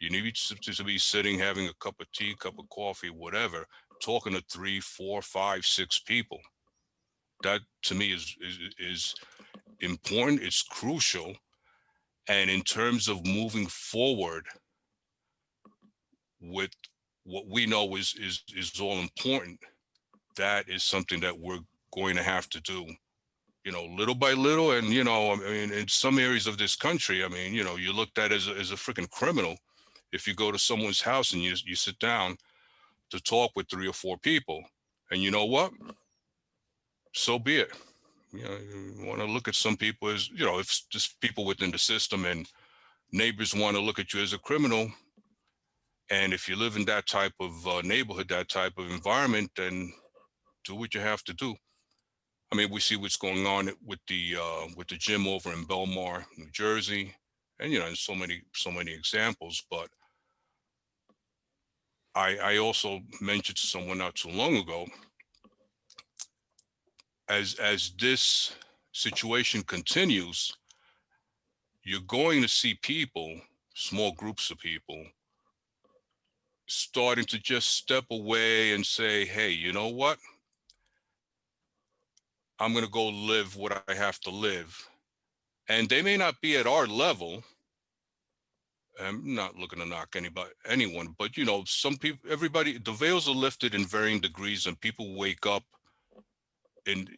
You need to be sitting, having a cup of tea, cup of coffee, whatever, talking to 3, 4, 5, 6 people. That to me is important. It's crucial. And in terms of moving forward with what we know is all important, that is something that we're going to have to do, little by little. And, I mean, in some areas of this country, I mean, you're looked at as a freaking criminal if you go to someone's house and you sit down to talk with 3 or 4 people. And you know what? So be it. You want to look at some people as, if just people within the system, and neighbors want to look at you as a criminal. And if you live in that type of neighborhood, that type of environment, then do what you have to do. I mean, we see what's going on with the gym over in Belmar, New Jersey, and and so many examples. But I also mentioned to someone not too long ago, as this situation continues, you're going to see people, small groups of people, starting to just step away and say, hey, you know what? I'm going to go live what I have to live. And they may not be at our level. I'm not looking to knock anyone, but some people, everybody, the veils are lifted in varying degrees, and people wake up in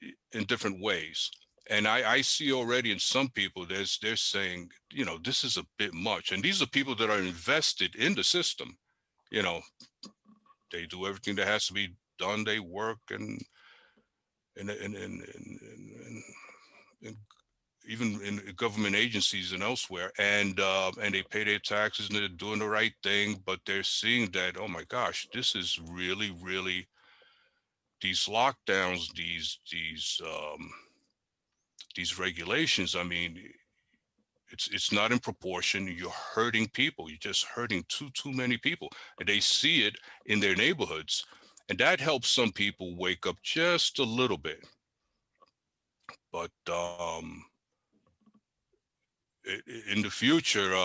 different ways. And I see already in some people, they're saying, this is a bit much. And these are people that are invested in the system. They do everything that has to be done. They work and even in government agencies and elsewhere, and they pay their taxes and they're doing the right thing. But they're seeing that, oh my gosh, this is really, really, these lockdowns, these regulations. I mean, it's not in proportion. You're hurting people. You're just hurting too many people, and they see it in their neighborhoods, and that helps some people wake up just a little bit. But in the future,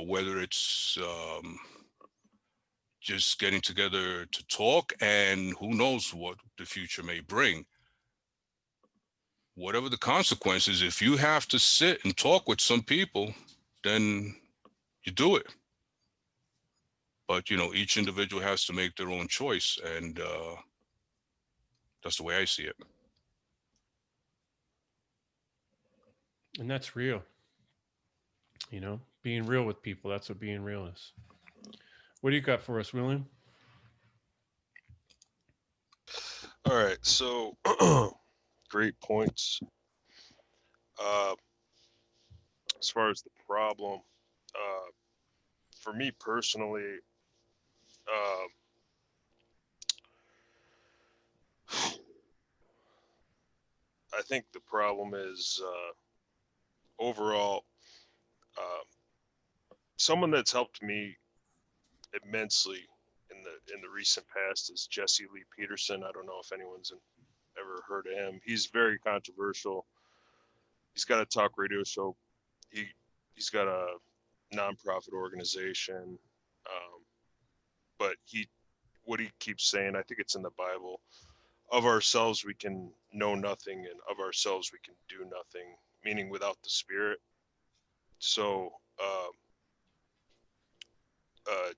whether it's just getting together to talk, and who knows what the future may bring. Whatever the consequences, if you have to sit and talk with some people, then you do it. But, each individual has to make their own choice, and that's the way I see it. And that's real. Being real with people, that's what being real is. What do you got for us, William? All right, so great points. As far as the problem, for me personally, um, I think the problem is overall. Um, Someone that's helped me immensely in the recent past is Jesse Lee Peterson. I don't know if anyone's ever heard of him. He's very controversial. He's got a talk radio show. He he's got a nonprofit organization, but what he keeps saying, I think it's in the Bible. Of ourselves we can know nothing, and of ourselves we can do nothing. Meaning without the Spirit. So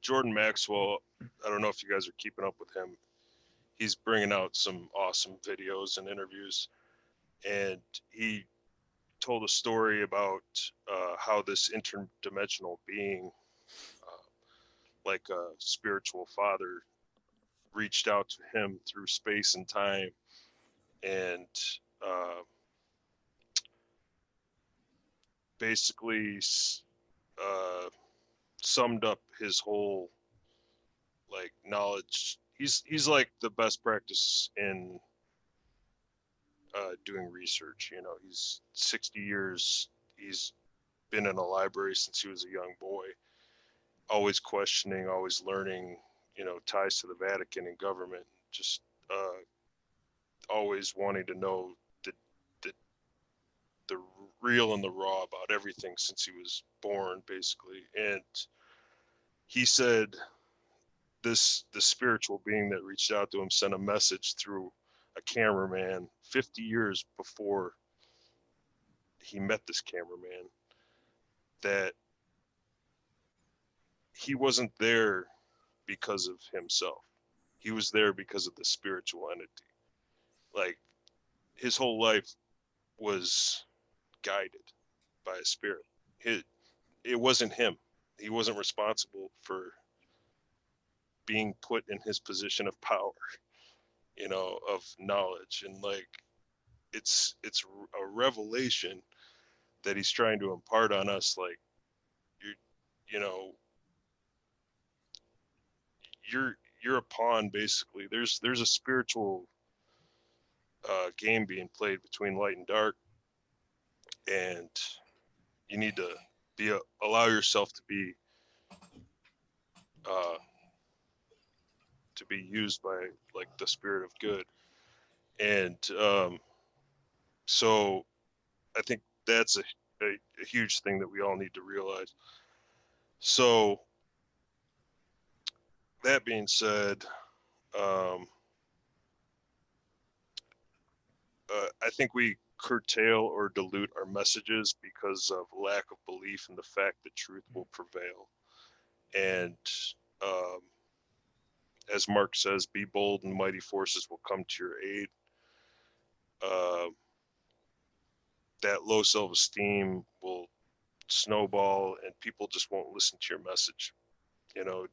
Jordan Maxwell, I don't know if you guys are keeping up with him. He's bringing out some awesome videos and interviews, and he told a story about how this interdimensional being, like a spiritual father, reached out to him through space and time, and uh, basically summed up his whole like knowledge. He's like the best practice in doing research. You know, he's 60 years. He's been in a library since he was a young boy, always questioning, always learning. You know, ties to the Vatican and government. Just always wanting to know the the the real and the raw about everything since he was born, basically. And he said the spiritual being that reached out to him sent a message through a cameraman 50 years before he met this cameraman, that he wasn't there because of himself. He was there because of the spiritual entity. Like his whole life was guided by a spirit. It wasn't him. He wasn't responsible for being put in his position of power, you know, of knowledge. And like it's a revelation that he's trying to impart on us. Like you you know, you're a pawn basically. There's a spiritual game being played between light and dark, and you need to allow yourself uh, to be used by like the spirit of good. And so I think that's a huge thing that we all need to realize. So that being said, um, I think we curtail or dilute our messages because of lack of belief in the fact that truth will prevail. And um, as Mark says, be bold and mighty forces will come to your aid. Uh, that low self-esteem will snowball and people just won't listen to your message. You know,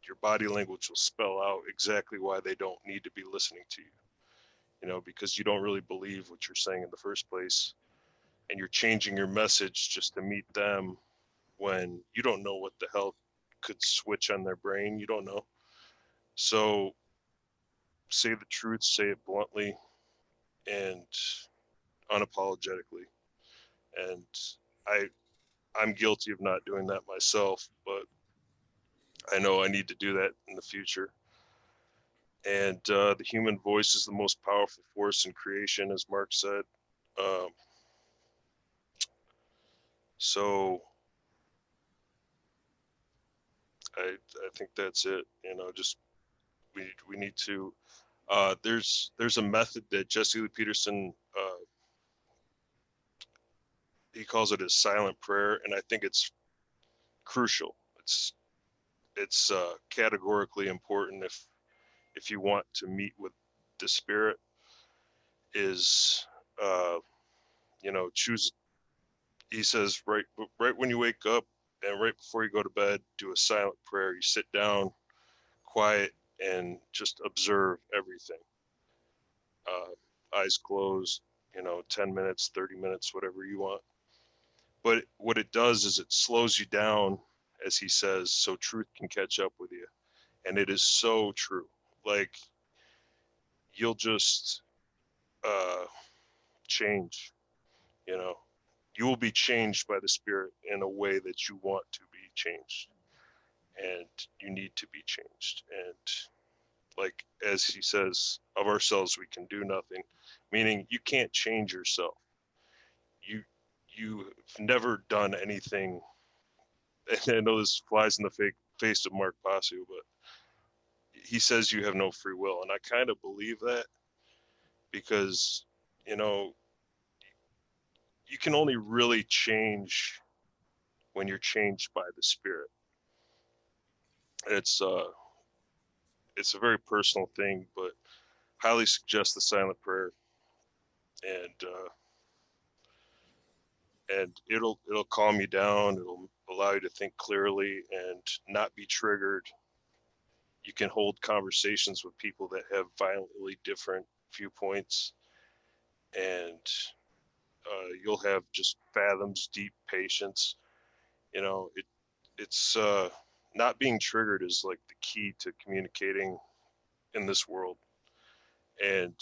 your body language will spell out exactly why they don't need to be listening to you, you know, because you don't really believe what you're saying in the first place. And you're changing your message just to meet them when you don't know what the hell could switch on their brain. You don't know. So say the truth, say it bluntly and unapologetically. And I I'm guilty of not doing that myself, but I know I need to do that in the future. And the human voice is the most powerful force in creation, as Mark said. Um, so I think that's it. You know, just we need to. There's a method that Jesse Lee Peterson he calls it a silent prayer, and I think it's crucial. It's categorically important if you want to meet with the spirit. Is uh, you know, choose. He says right when you wake up and right before you go to bed, do a silent prayer. You sit down, quiet, and just observe everything. Eyes closed, you know, 10 minutes, 30 minutes, whatever you want. But what it does is it slows you down as he says, so truth can catch up with you. And it is so true. Like, you'll just change, you know. You will be changed by the Spirit in a way that you want to be changed. And you need to be changed. And like, as he says, of ourselves we can do nothing, meaning you can't change yourself. You've never done anything. And I know this flies in the face of Mark Passio, but he says you have no free will. And I kind of believe that, because, you know, you can only really change when you're changed by the Spirit. It's a very personal thing, but highly suggest the silent prayer, and it'll calm you down. It'll allow you to think clearly and not be triggered. You can hold conversations with people that have violently different viewpoints, and you'll have just fathoms deep patience. You know, it's not being triggered is like the key to communicating in this world. And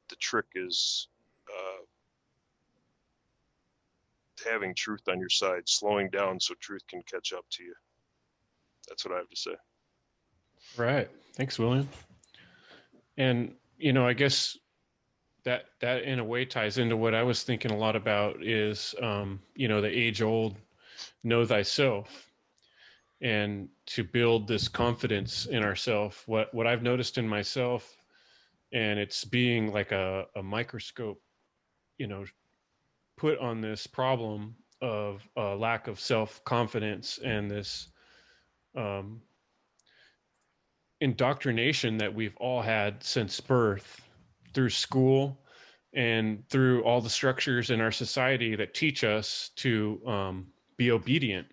the trick is having truth on your side, slowing down so truth can catch up to you. That's what I have to say. Right. Thanks, William. And, you know, I guess that in a way ties into what I was thinking a lot about is, you know, the age old know thyself, and to build this confidence in ourselves. What I've noticed in myself, and it's being like a microscope, you know, put on this problem of lack of self-confidence and this indoctrination that we've all had since birth, through school and through all the structures in our society that teach us to be obedient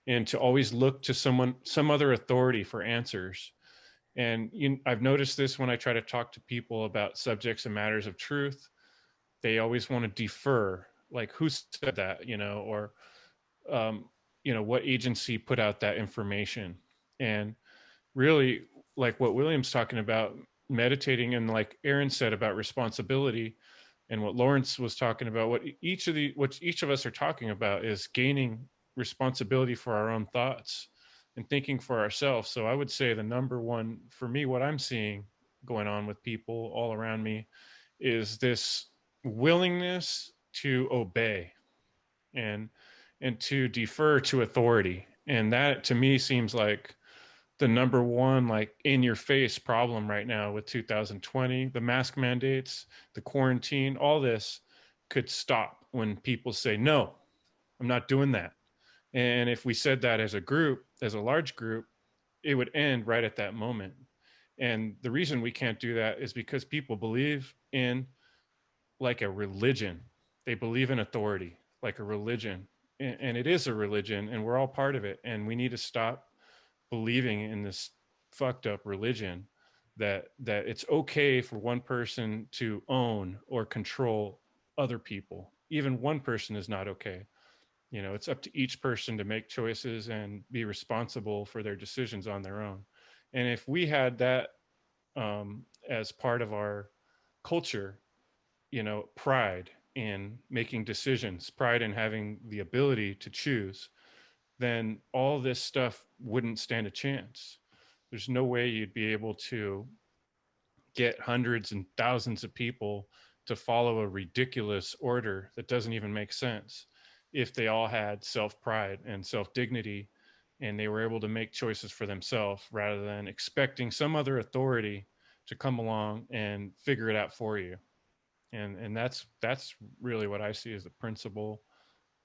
and to always look to some other authority for answers. And I've noticed this when I try to talk to people about subjects and matters of truth. They always want to defer, like, who said that, you know, or, you know, what agency put out that information. And really, like what William's talking about, meditating, and like Aaron said about responsibility, and what Lawrence was talking about, what each of us are talking about is gaining responsibility for our own thoughts and thinking for ourselves. So I would say the number one for me, what I'm seeing going on with people all around me, is this willingness to obey and to defer to authority. And that to me seems like the number one, like, in your face problem right now with 2020, the mask mandates, the quarantine, all this could stop when people say, no, I'm not doing that. And if we said that as a group, as a large group, it would end right at that moment. And the reason we can't do that is because people believe in like a religion. They believe in authority like a religion. And it is a religion, and we're all part of it. And we need to stop believing in this fucked up religion that it's okay for one person to own or control other people. Even one person is not okay. You know, it's up to each person to make choices and be responsible for their decisions on their own. And if we had that as part of our culture, you know, pride in making decisions, pride in having the ability to choose, then all this stuff wouldn't stand a chance. There's no way you'd be able to get hundreds and thousands of people to follow a ridiculous order that doesn't even make sense if they all had self-pride and self-dignity, and they were able to make choices for themselves rather than expecting some other authority to come along and figure it out for you. And that's really what I see as the principal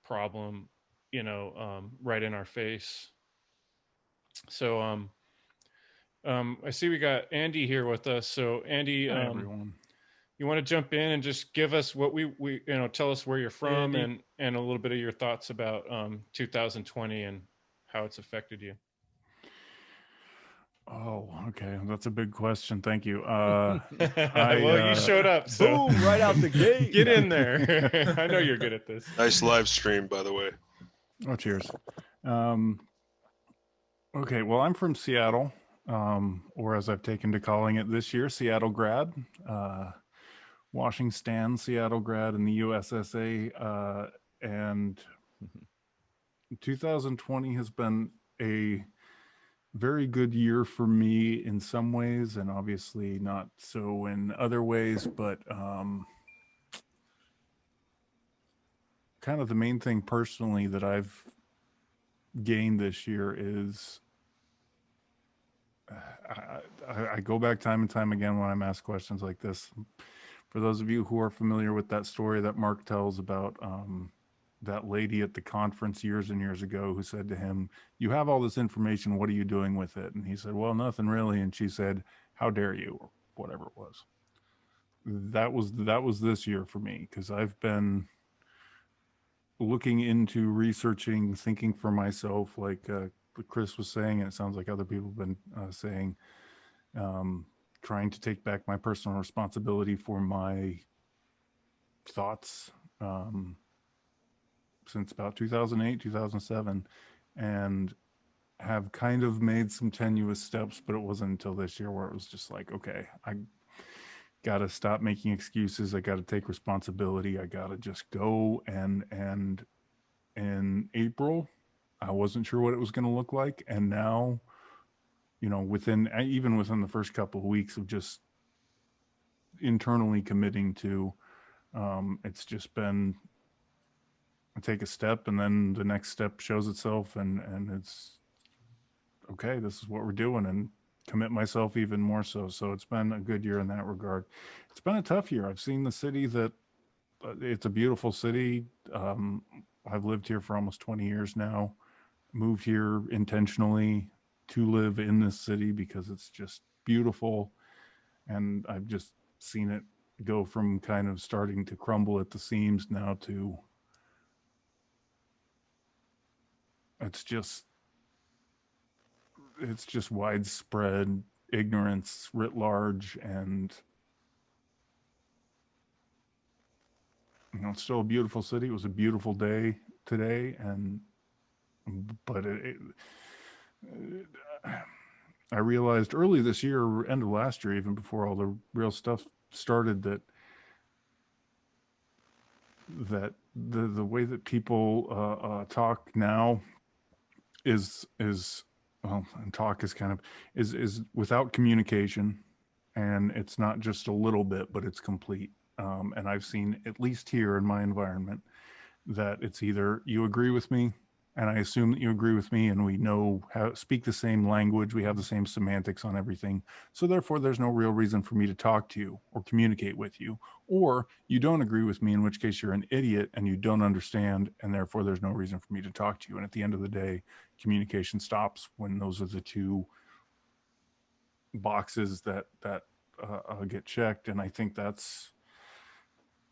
problem, you know, right in our face. So I see we got Andy here with us. So Andy, Hi, everyone. You want to jump in and just give us what we you know, tell us where you're from, and a little bit of your thoughts about 2020 and how it's affected you. Oh, okay. That's a big question. Thank you. Well, you showed up, so Boom, right out the gate. get in there. I know you're good at this. Nice live stream, by the way. Oh, cheers. Okay, well, I'm from Seattle, or as I've taken to calling it this year, Seattle grad, Washington, Seattle grad in the USSA, and 2020 has been a very good year for me in some ways, and obviously not so in other ways, but kind of the main thing personally that I've gained this year is I go back time and time again when I'm asked questions like this. For those of you who are familiar with that story that Mark tells about that lady at the conference years and years ago who said to him, "You have all this information. What are you doing with it?" And he said, "Well, nothing really." And she said, "How dare you?" or whatever it was. That was this year for me, because I've been looking into researching, thinking for myself, like Chris was saying, and it sounds like other people have been saying, trying to take back my personal responsibility for my thoughts since about 2008, 2007, and have kind of made some tenuous steps, but it wasn't until this year where it was just like, okay, I got to stop making excuses. I got to take responsibility. I got to just go. And in April, I wasn't sure what it was going to look like. And now, even within the first couple of weeks of just internally committing to, it's just been, I take a step and then the next step shows itself, and it's okay, this is what we're doing, and commit myself even more so. So it's been a good year in that regard. It's been a tough year. I've seen the city that it's a beautiful city. I've lived here for almost 20 years now, moved here intentionally to live in this city because it's just beautiful. And I've just seen it go from kind of starting to crumble at the seams now to it's just widespread ignorance writ large. And it's still a beautiful city. It was a beautiful day today, but I realized early this year, end of last year, even before all the real stuff started, that the way that people talk now is well, and talk is kind of is without communication, and it's not just a little bit, but it's complete. And I've seen, at least here in my environment, that it's either you agree with me, and I assume that you agree with me, and we know how speak the same language, we have the same semantics on everything, so therefore there's no real reason for me to talk to you or communicate with you. Or you don't agree with me, in which case you're an idiot and you don't understand, and therefore there's no reason for me to talk to you. And at the end of the day, communication stops when those are the two boxes that get checked. And I think that's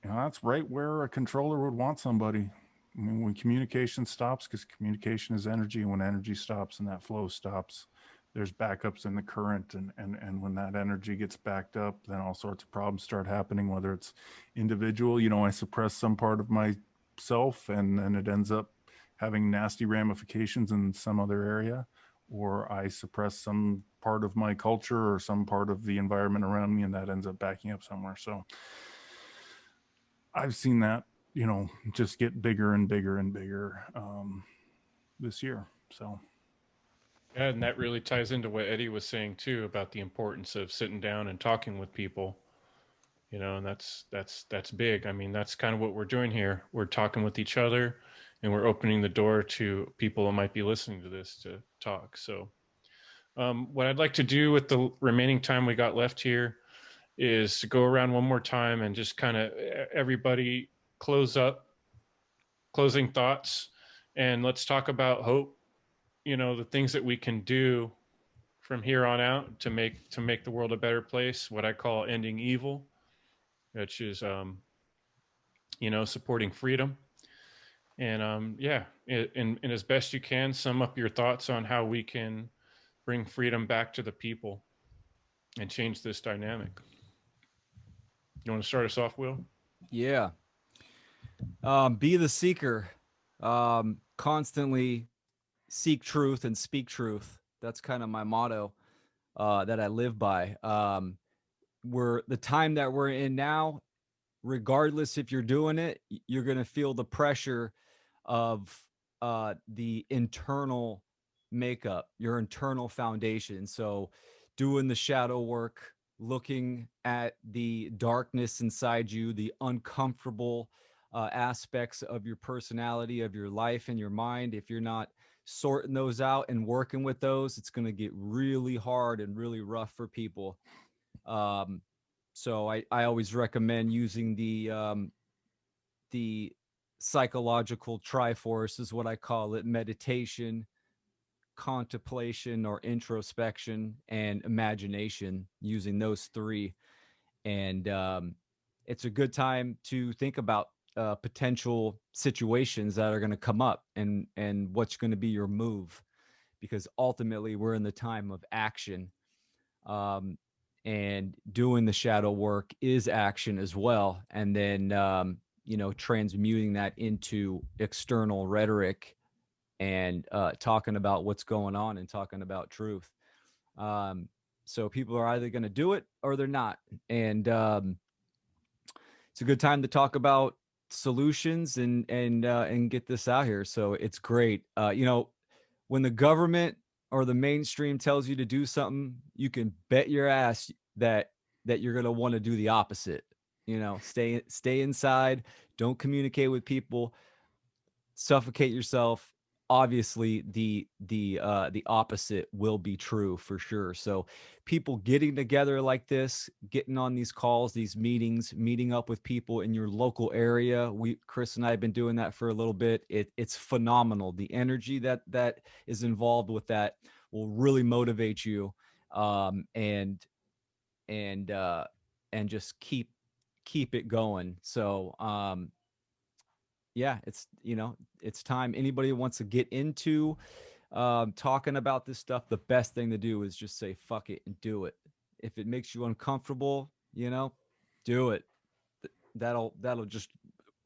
that's right where a controller would want somebody. I mean, when communication stops, because communication is energy, and when energy stops and that flow stops, there's backups in the current, and when that energy gets backed up, then all sorts of problems start happening, whether it's individual, I suppress some part of myself, and then it ends up having nasty ramifications in some other area, or I suppress some part of my culture or some part of the environment around me, and that ends up backing up somewhere. So I've seen that, just get bigger and bigger and bigger this year. So. Yeah, and that really ties into what Eddie was saying too about the importance of sitting down and talking with people. And that's big. I mean, that's kind of what we're doing here. We're talking with each other, and we're opening the door to people who might be listening to this to talk. So, what I'd like to do with the remaining time we got left here is to go around one more time and just kind of everybody closing thoughts, and let's talk about hope. The things that we can do from here on out to make the world a better place. What I call ending evil, which is supporting freedom. And and as best you can, sum up your thoughts on how we can bring freedom back to the people and change this dynamic. You want to start us off, Will? Yeah. Be the seeker. Constantly seek truth and speak truth. That's kind of my motto that I live by. We're the time that we're in now, regardless if you're doing it, you're going to feel the pressure of the internal makeup, your internal foundation. So doing the shadow work, looking at the darkness inside you, the uncomfortable aspects of your personality, of your life and your mind. If you're not sorting those out and working with those, it's going to get really hard and really rough for people. So I always recommend using the psychological triforce is what I call it: meditation, contemplation or introspection, and imagination, using those three. And it's a good time to think about potential situations that are going to come up, and what's going to be your move, because ultimately we're in the time of action. Um, and doing the shadow work is action as well. And then, transmuting that into external rhetoric and talking about what's going on and talking about truth. So people are either going to do it or they're not. And it's a good time to talk about solutions and get this out here. So it's great. When the government or the mainstream tells you to do something, you can bet your ass that you're going to want to do the opposite. Stay inside, don't communicate with people, suffocate yourself. Obviously the opposite will be true for sure. So people getting together like this, getting on these calls, these meetings, meeting up with people in your local area. Chris and I have been doing that for a little bit. It's phenomenal. The energy that is involved with that will really motivate you, and just keep it going. So yeah, it's time. Anybody who wants to get into talking about this stuff, the best thing to do is just say fuck it and do it. If it makes you uncomfortable, do it. That'll just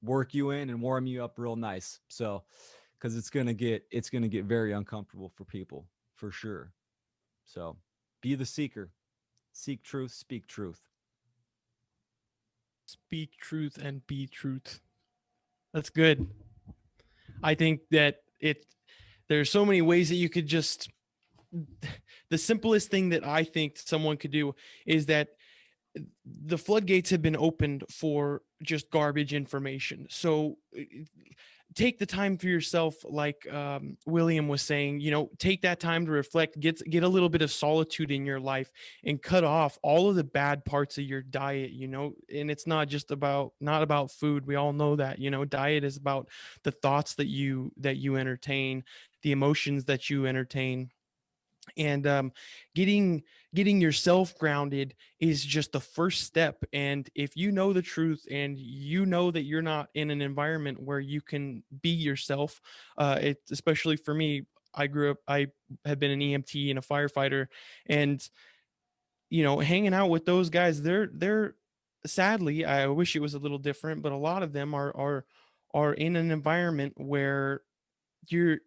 work you in and warm you up real nice. So, because it's gonna get very uncomfortable for people for sure. So, be the seeker, seek truth, speak truth. Speak truth and be truth. That's good. I think that there's so many ways that you could just the simplest thing that I think someone could do is that the floodgates have been opened for just garbage information. So take the time for yourself, like William was saying, take that time to reflect, get a little bit of solitude in your life, and cut off all of the bad parts of your diet. And it's not about food. We all know that. Diet is about the thoughts that you entertain, the emotions that you entertain. And getting yourself grounded is just the first step. And if you know the truth and you know that you're not in an environment where you can be yourself, especially for me, I have been an EMT and a firefighter, and hanging out with those guys, they're sadly, I wish it was a little different, but a lot of them are in an environment where you're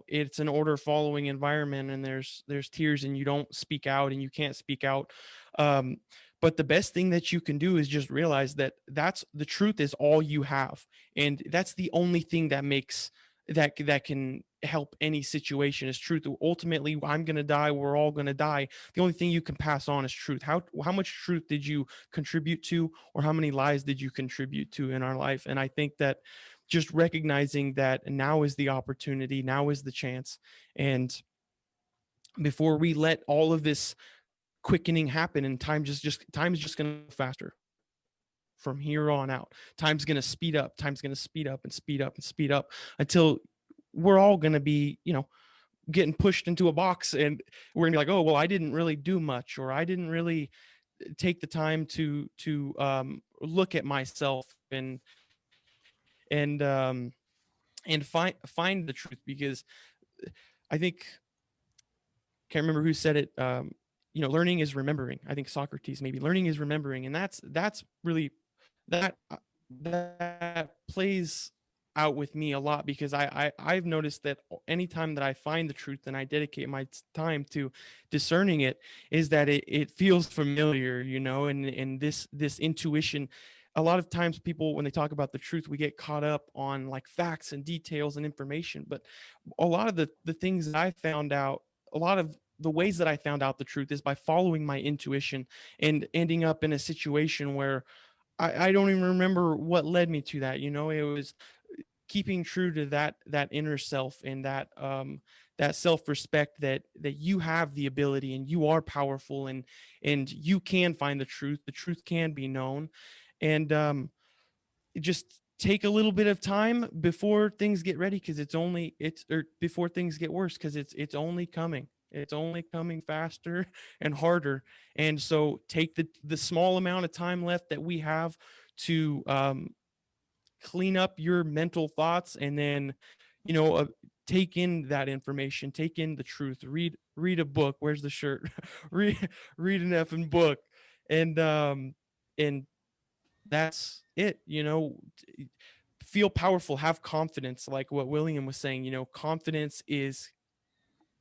it's an order following environment, and there's tears, and you don't speak out and you can't speak out. But the best thing that you can do is just realize that that's the truth is all you have, and that's the only thing that makes that can help any situation is truth. Ultimately, I'm going to die, we're all going to die. The only thing you can pass on is truth. How much truth did you contribute to, or how many lies did you contribute to in our life? And I think that just recognizing that now is the opportunity, now is the chance. And before we let all of this quickening happen, and time is just going to go faster from here on out. Time's going to speed up. Time's going to speed up and speed up and speed up until we're all going to be, getting pushed into a box, and we're gonna be like, oh, well, I didn't really do much, or I didn't really take the time to look at myself and find the truth. Because I think, can't remember who said it, learning is remembering. I think Socrates, maybe. Learning is remembering, and that's really that plays out with me a lot, because I've noticed that anytime that I find the truth and I dedicate my time to discerning it, is that it feels familiar, you know, and this intuition. A lot of times people, when they talk about the truth, we get caught up on like facts and details and information, but a lot of the things that I found out, a lot of the ways that I found out the truth is by following my intuition and ending up in a situation where I don't even remember what led me to that. You know, it was keeping true to that inner self, and that self-respect, that you have the ability and you are powerful, and you can find the truth can be known. And just take a little bit of time before things get ready, because or before things get worse, because it's only coming. It's only coming faster and harder. And so take the small amount of time left that we have to clean up your mental thoughts, and then, you know, take in that information, take in the truth, read a book. Where's the shirt? read an effing book. And that's it, you know. Feel powerful, have confidence, like what William was saying. You know, confidence is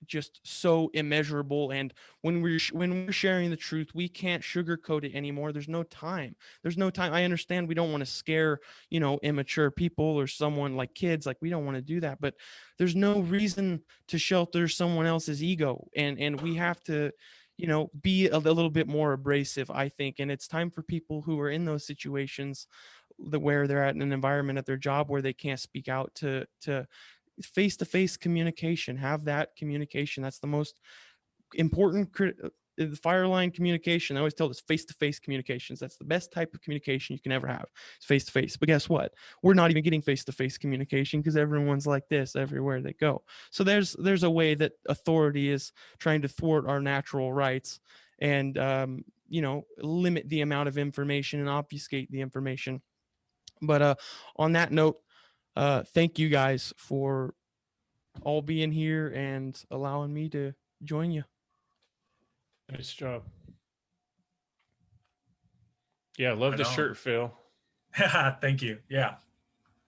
just so immeasurable, and when we're sharing the truth, we can't sugarcoat it anymore. There's no time. I understand we don't want to scare, you know, immature people or someone like kids, like we don't want to do that, but there's no reason to shelter someone else's ego, and we have to, you know, be a little bit more abrasive, I think. And it's time for people who are in those situations, where they're at an environment at their job where they can't speak out, to face-to-face communication. Have that communication. That's the most important. The fire line communication, I always tell this, face-to-face communications. That's the best type of communication you can ever have. It's face-to-face. But guess what? We're not even getting face-to-face communication, because everyone's like this everywhere they go. So there's a way that authority is trying to thwart our natural rights, and you know, limit the amount of information and obfuscate the information. But on that note, thank you guys for all being here and allowing me to join you. Nice job. Yeah, love Right the on. shirt, Phil. Thank you. Yeah.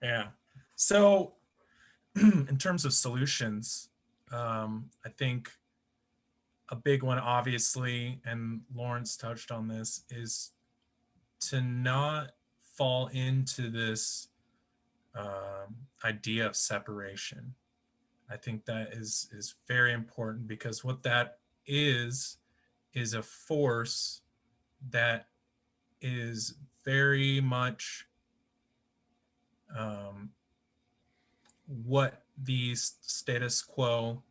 Yeah. So in terms of solutions, I think a big one, obviously, and Lawrence touched on this, is to not fall into this idea of separation. I think that is very important, because what that is a force that is very much what the status quo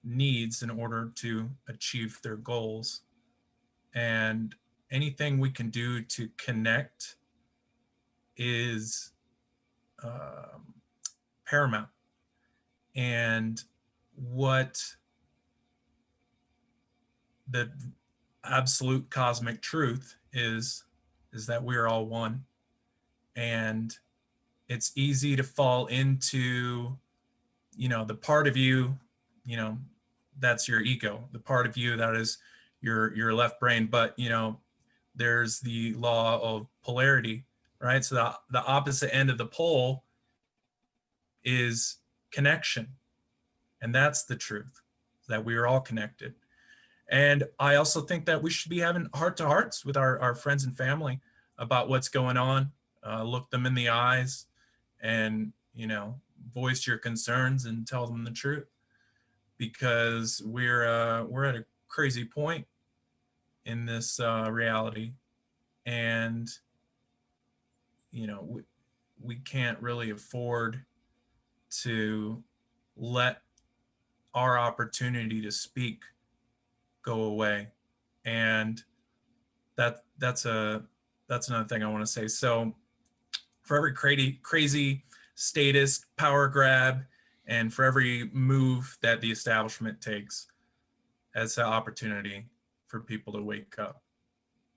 needs in order to achieve their goals. And anything we can do to connect is paramount. And what the absolute cosmic truth is that we're all one. And it's easy to fall into, you know, the part of you, you know, that's your ego, the part of you that is your left brain. But, you know, there's the law of polarity, right? So the opposite end of the pole is connection. And that's the truth, that we are all connected. And I also think that we should be having heart-to-hearts with our friends and family about what's going on. Look them in the eyes and, you know, voice your concerns and tell them the truth, because we're at a crazy point in this reality. And, you know, we can't really afford to let our opportunity to speak go away. And that's another thing I want to say. So for every crazy statist power grab, and for every move that the establishment takes, as an opportunity for people to wake up.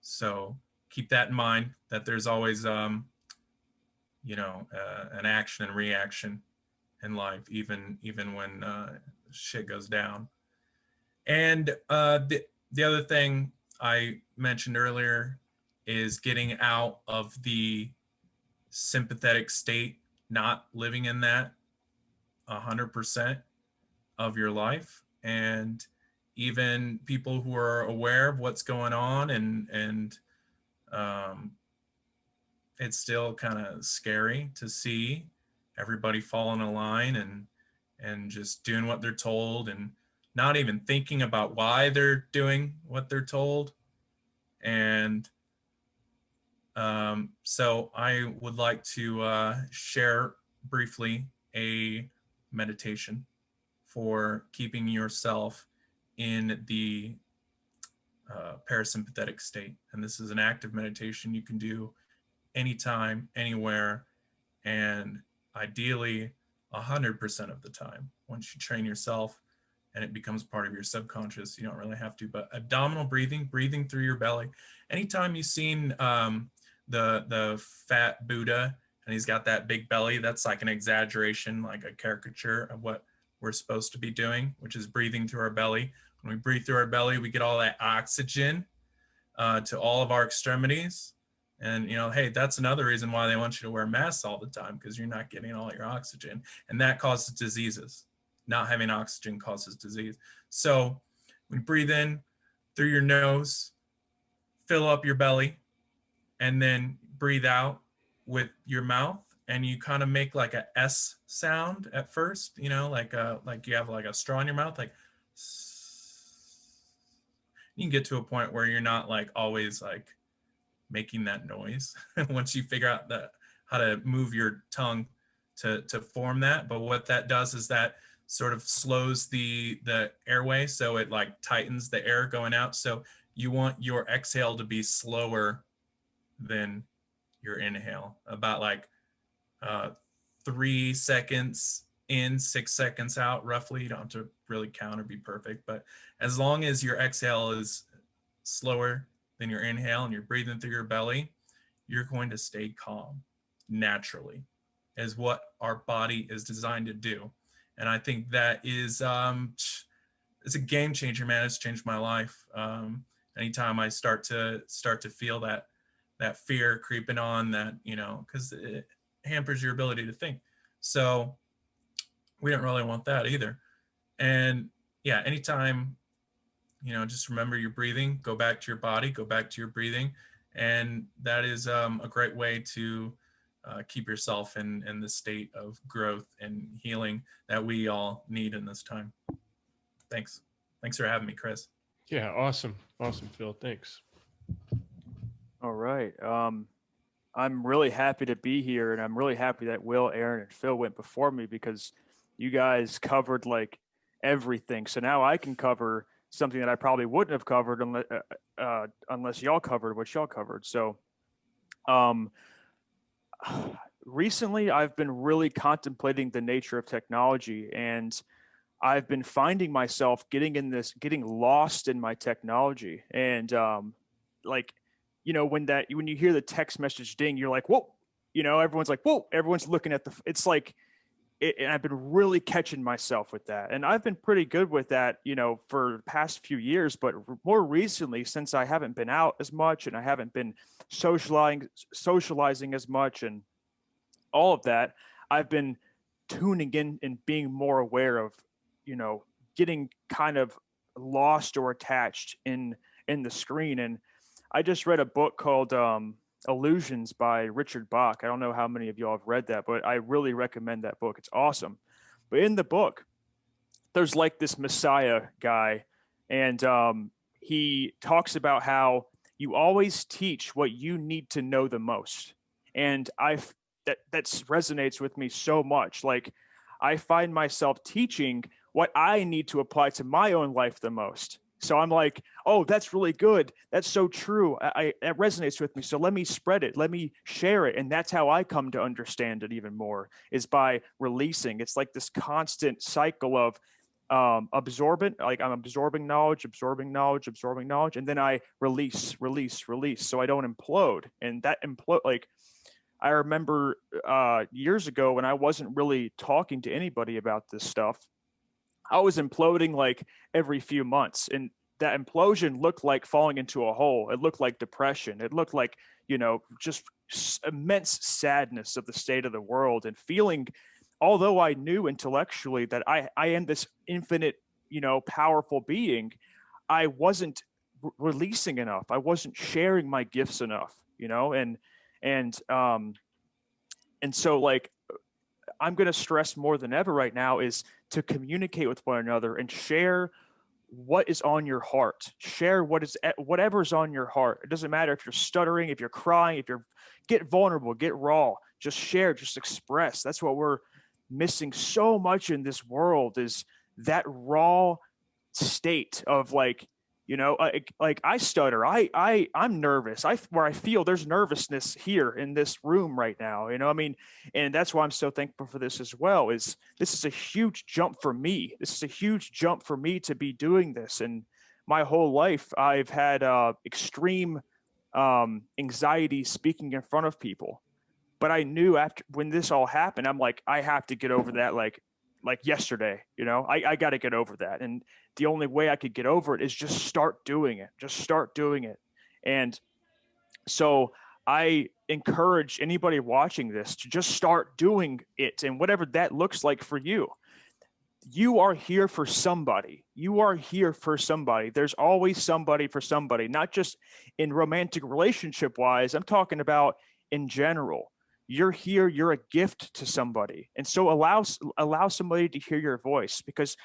So keep that in mind, that there's always you know, an action and reaction in life, even when shit goes down. And the other thing I mentioned earlier is getting out of the sympathetic state not living in that 100% of your life. And even people who are aware of what's going on, and it's still kind of scary to see everybody fall in a line and just doing what they're told and not even thinking about why they're doing what they're told. And so I would like to share briefly a meditation for keeping yourself in the parasympathetic state. And this is an active meditation you can do anytime, anywhere, and ideally 100% of the time. Once you train yourself and it becomes part of your subconscious, you don't really have to. But abdominal breathing, breathing through your belly. Anytime you've seen the fat Buddha and he's got that big belly, that's like an exaggeration, like a caricature of what we're supposed to be doing, which is breathing through our belly. When we breathe through our belly, we get all that oxygen to all of our extremities. And, you know, hey, that's another reason why they want you to wear masks all the time, because you're not getting all your oxygen. And that causes diseases. Not having oxygen causes disease. So when you breathe in through your nose, fill up your belly, and then breathe out with your mouth. And you kind of make like a S sound at first, you know, like you have like a straw in your mouth, like you can get to a point where you're not like always like making that noise once you figure out how to move your tongue to form that. But what that does is that sort of slows the airway, so it like tightens the air going out. So you want your exhale to be slower than your inhale, about like 3 seconds in, 6 seconds out, roughly. You don't have to really count or be perfect, but as long as your exhale is slower than your inhale and you're breathing through your belly, you're going to stay calm naturally, is what our body is designed to do. And I think that is it's a game changer, man. It's changed my life. Anytime I start to feel that fear creeping on, that, you know, because it hampers your ability to think. So we don't really want that either. And yeah, anytime, you know, just remember your breathing, go back to your body, go back to your breathing. And that is a great way to keep yourself in the state of growth and healing that we all need in this time. Thanks. Thanks for having me, Chris. Yeah, awesome. Awesome, Phil. Thanks. All right. I'm really happy to be here, and I'm really happy that Will, Aaron, and Phil went before me, because you guys covered like everything. So now I can cover something that I probably wouldn't have covered unless y'all covered what y'all covered. So recently I've been really contemplating the nature of technology, and I've been finding myself getting lost in my technology. And like, you know, when you hear the text message ding, you're like, whoa, you know, everyone's like, whoa, everyone's looking at it's like, and I've been really catching myself with that. And I've been pretty good with that, you know, for the past few years, but more recently, since I haven't been out as much and I haven't been socializing as much and all of that, I've been tuning in and being more aware of, you know, getting kind of lost or attached in the screen. And I just read a book called Illusions by Richard Bach. I don't know how many of y'all have read that, but I really recommend that book. It's awesome. But in the book, there's like this Messiah guy, and he talks about how you always teach what you need to know the most. And that resonates with me so much. Like, I find myself teaching what I need to apply to my own life the most. So I'm like, oh, that's really good. That's so true. That resonates with me. So let me spread it. Let me share it. And that's how I come to understand it even more, is by releasing. It's like this constant cycle of absorbent, like I'm absorbing knowledge. And then I release. So I don't implode. And that implode, like, I remember years ago when I wasn't really talking to anybody about this stuff, I was imploding like every few months, and that implosion looked like falling into a hole. It looked like depression. It looked like, you know, just immense sadness of the state of the world, and feeling, although I knew intellectually that I am this infinite, powerful being, I wasn't releasing enough. I wasn't sharing my gifts enough, and so, like, I'm going to stress more than ever right now is to communicate with one another and share what is on your heart. Share whatever's on your heart. It doesn't matter if you're stuttering, if you're crying, get vulnerable, get raw, just share, just express. That's what we're missing so much in this world, is that raw state of, like, like I stutter. I'm nervous. Where I feel there's nervousness here in this room right now. I mean, and that's why I'm so thankful for this as well. This is a huge jump for me. This is a huge jump for me to be doing this. And my whole life, I've had extreme anxiety speaking in front of people. But I knew when this all happened, I'm like, I have to get over that. Like yesterday, I got to get over that. And the only way I could get over it is just start doing it. And so I encourage anybody watching this to just start doing it. And whatever that looks like for you, you are here for somebody. There's always somebody for somebody, not just in romantic relationship wise. I'm talking about in general. You're here, you're a gift to somebody. And so allow somebody to hear your voice, because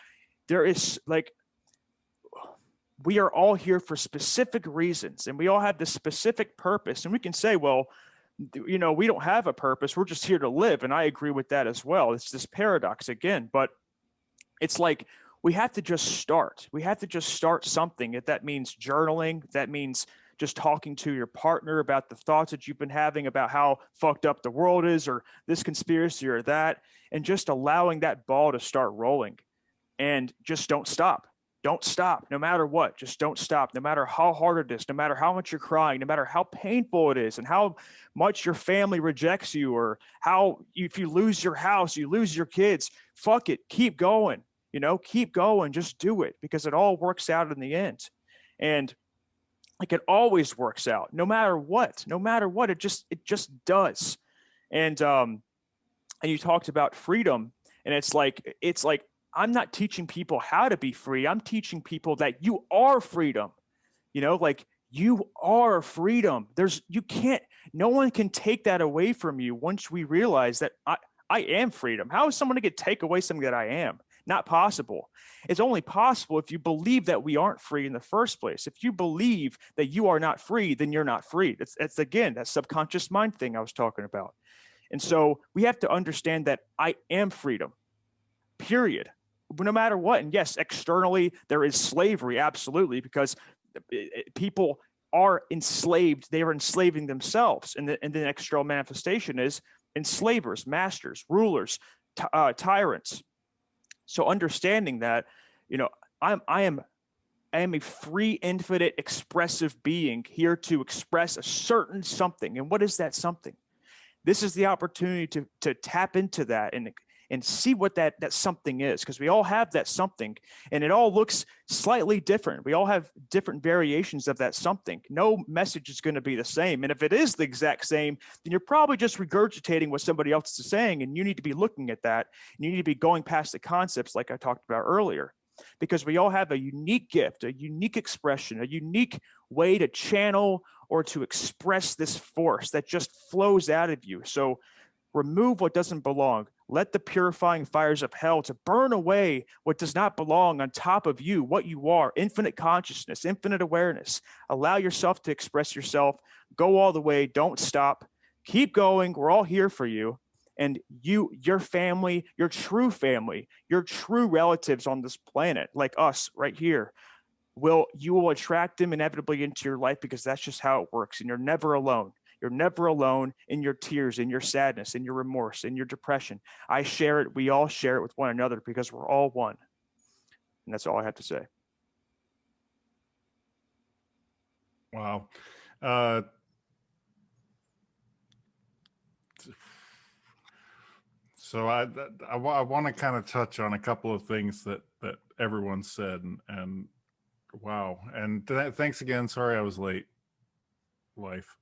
there is, like, we are all here for specific reasons, and we all have this specific purpose. And we can say, well, we don't have a purpose. We're just here to live. And I agree with that as well. It's this paradox again, but it's like, we have to just start. We have to just start something. If that means journaling, that means just talking to your partner about the thoughts that you've been having about how fucked up the world is, or this conspiracy or that, and just allowing that ball to start rolling. And just don't stop. Don't stop, no matter what. Just don't stop, no matter how hard it is, no matter how much you're crying, no matter how painful it is, and how much your family rejects you, or if you lose your house, you lose your kids. Fuck it. Keep going. Keep going. Just do it, because it all works out in the end. And like, it always works out, no matter what. It just does. And you talked about freedom, and it's like I'm not teaching people how to be free. I'm teaching people that you are freedom. Like, you are freedom. No one can take that away from you once we realize that I am freedom. How is someone going to take away something that I am? Not possible. It's only possible if you believe that we aren't free in the first place. If you believe that you are not free, then you're not free. That's again, that subconscious mind thing I was talking about. And so we have to understand that I am freedom, period. No matter what. And yes, externally, there is slavery, absolutely, because people are enslaved. They are enslaving themselves. And the external manifestation is enslavers, masters, rulers, tyrants. So understanding that, I am a free, infinite, expressive being here to express a certain something. And what is that something? This is the opportunity to tap into that and see what that something is, because we all have that something, and it all looks slightly different. We all have different variations of that something. No message is going to be the same. And if it is the exact same, then you're probably just regurgitating what somebody else is saying, and you need to be looking at that, and you need to be going past the concepts like I talked about earlier, because we all have a unique gift, a unique expression, a unique way to channel or to express this force that just flows out of you. So remove what doesn't belong. Let the purifying fires of hell to burn away what does not belong on top of you, what you are, infinite consciousness, infinite awareness. Allow yourself to express yourself. Go all the way. Don't stop. Keep going. We're all here for you. And your family, your true relatives on this planet, like us right here, you will attract them inevitably into your life, because that's just how it works. And you're never alone. You're never alone in your tears, in your sadness, in your remorse, in your depression. I share it. We all share it with one another, because we're all one. And that's all I have to say. Wow. So I want to kind of touch on a couple of things that everyone said, and wow. And thanks again. Sorry I was late, life.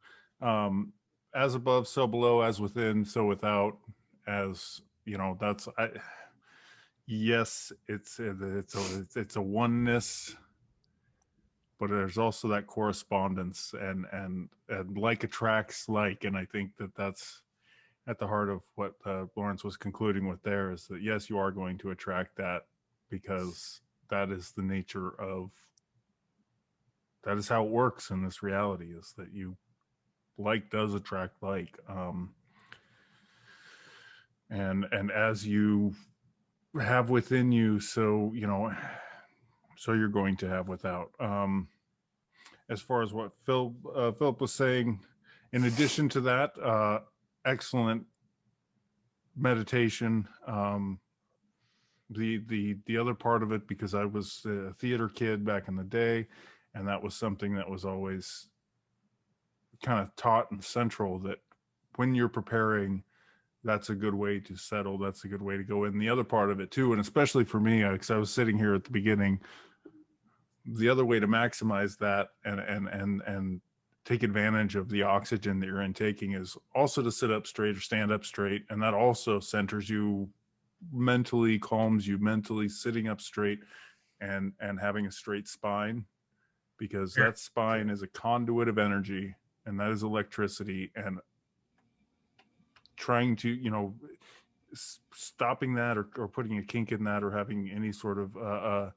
as above, so below, as within, so without, as that's yes, it's a oneness, but there's also that correspondence, and like attracts like, and I think that's at the heart of what Lawrence was concluding with there, is that yes, you are going to attract that, because that is the nature of, that is how it works in this reality, is that you, like does attract like, and as you have within you, so so you're going to have without. As far as what Philip was saying, in addition to that, excellent meditation. The other part of it, because I was a theater kid back in the day, and that was something that was always kind of taught and central, that when you're preparing, that's a good way to settle, that's a good way to go in. The other part of it too, and especially for me, because I was sitting here at the beginning, the other way to maximize that and take advantage of the oxygen that you're intaking is also to sit up straight or stand up straight, and that also centers you mentally, calms you mentally, sitting up straight and having a straight spine, because that spine is a conduit of energy, and that is electricity, and trying to stopping that, or putting a kink in that, or having any sort of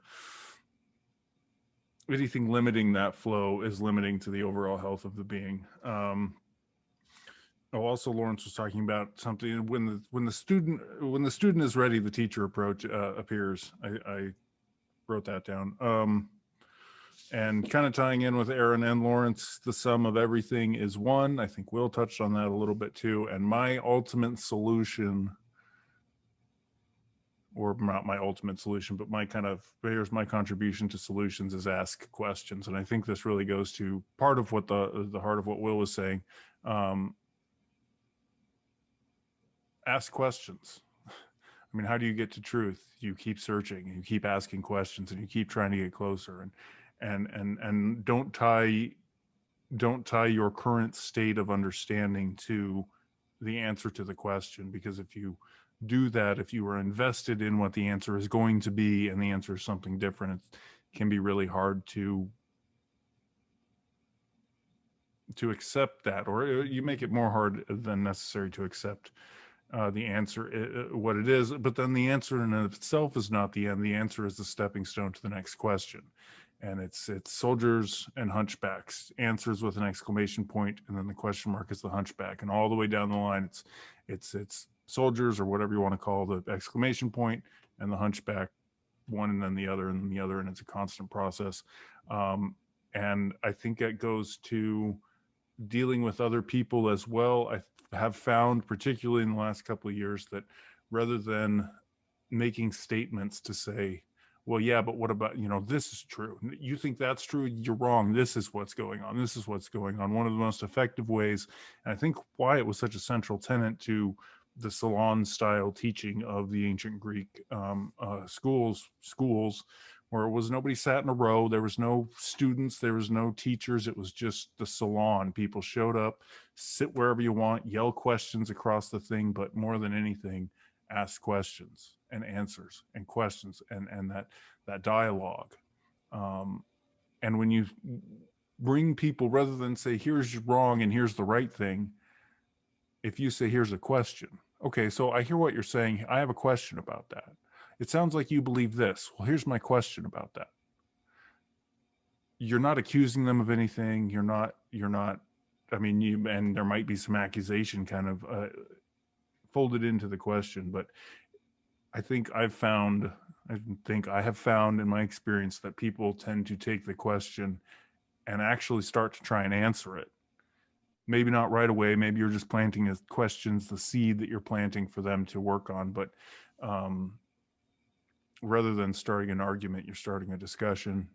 anything limiting that flow is limiting to the overall health of the being. Also, Lawrence was talking about something, when the student is ready, the teacher approach appears. I wrote that down. And kind of tying in with Aaron and Lawrence, the sum of everything is one. I think Will touched on that a little bit too. And my ultimate solution, or not my ultimate solution, but here's my contribution to solutions, is ask questions. And I think this really goes to part of what the heart of what Will was saying. Ask questions. I mean, how do you get to truth? You keep searching, and you keep asking questions, and you keep trying to get closer, and don't tie your current state of understanding to the answer to the question, because if you do that, if you are invested in what the answer is going to be, and the answer is something different, it can be really hard to accept that, or you make it more hard than necessary to accept the answer, what it is. But then the answer in and of itself is not the end. The answer is the stepping stone to the next question. And it's soldiers and hunchbacks, answers with an exclamation point, and then the question mark is the hunchback. And all the way down the line, it's soldiers, or whatever you want to call the exclamation point, and the hunchback, one and then the other, and then the other, and it's a constant process. And I think that goes to dealing with other people as well. I have found, particularly in the last couple of years, that rather than making statements to say, well, yeah, but what about, this is true, you think that's true, you're wrong, this is what's going on, this is what's going on. One of the most effective ways, and I think why it was such a central tenet to the salon style teaching of the ancient Greek schools, where it was nobody sat in a row, there was no students, there was no teachers, it was just the salon. People showed up, sit wherever you want, yell questions across the thing, but more than anything, ask questions and answers and questions, and that dialogue. And when you bring people, rather than say here's wrong and here's the right thing, if you say here's a question, okay, so I hear what you're saying, I have a question about that. It sounds like you believe this. Well, here's my question about that. You're not accusing them of anything. You're not, I mean, and there might be some accusation kind of folded into the question, but I think I have found in my experience that people tend to take the question and actually start to try and answer it. Maybe not right away. Maybe you're just planting as questions, the seed that you're planting for them to work on. But rather than starting an argument, you're starting a discussion.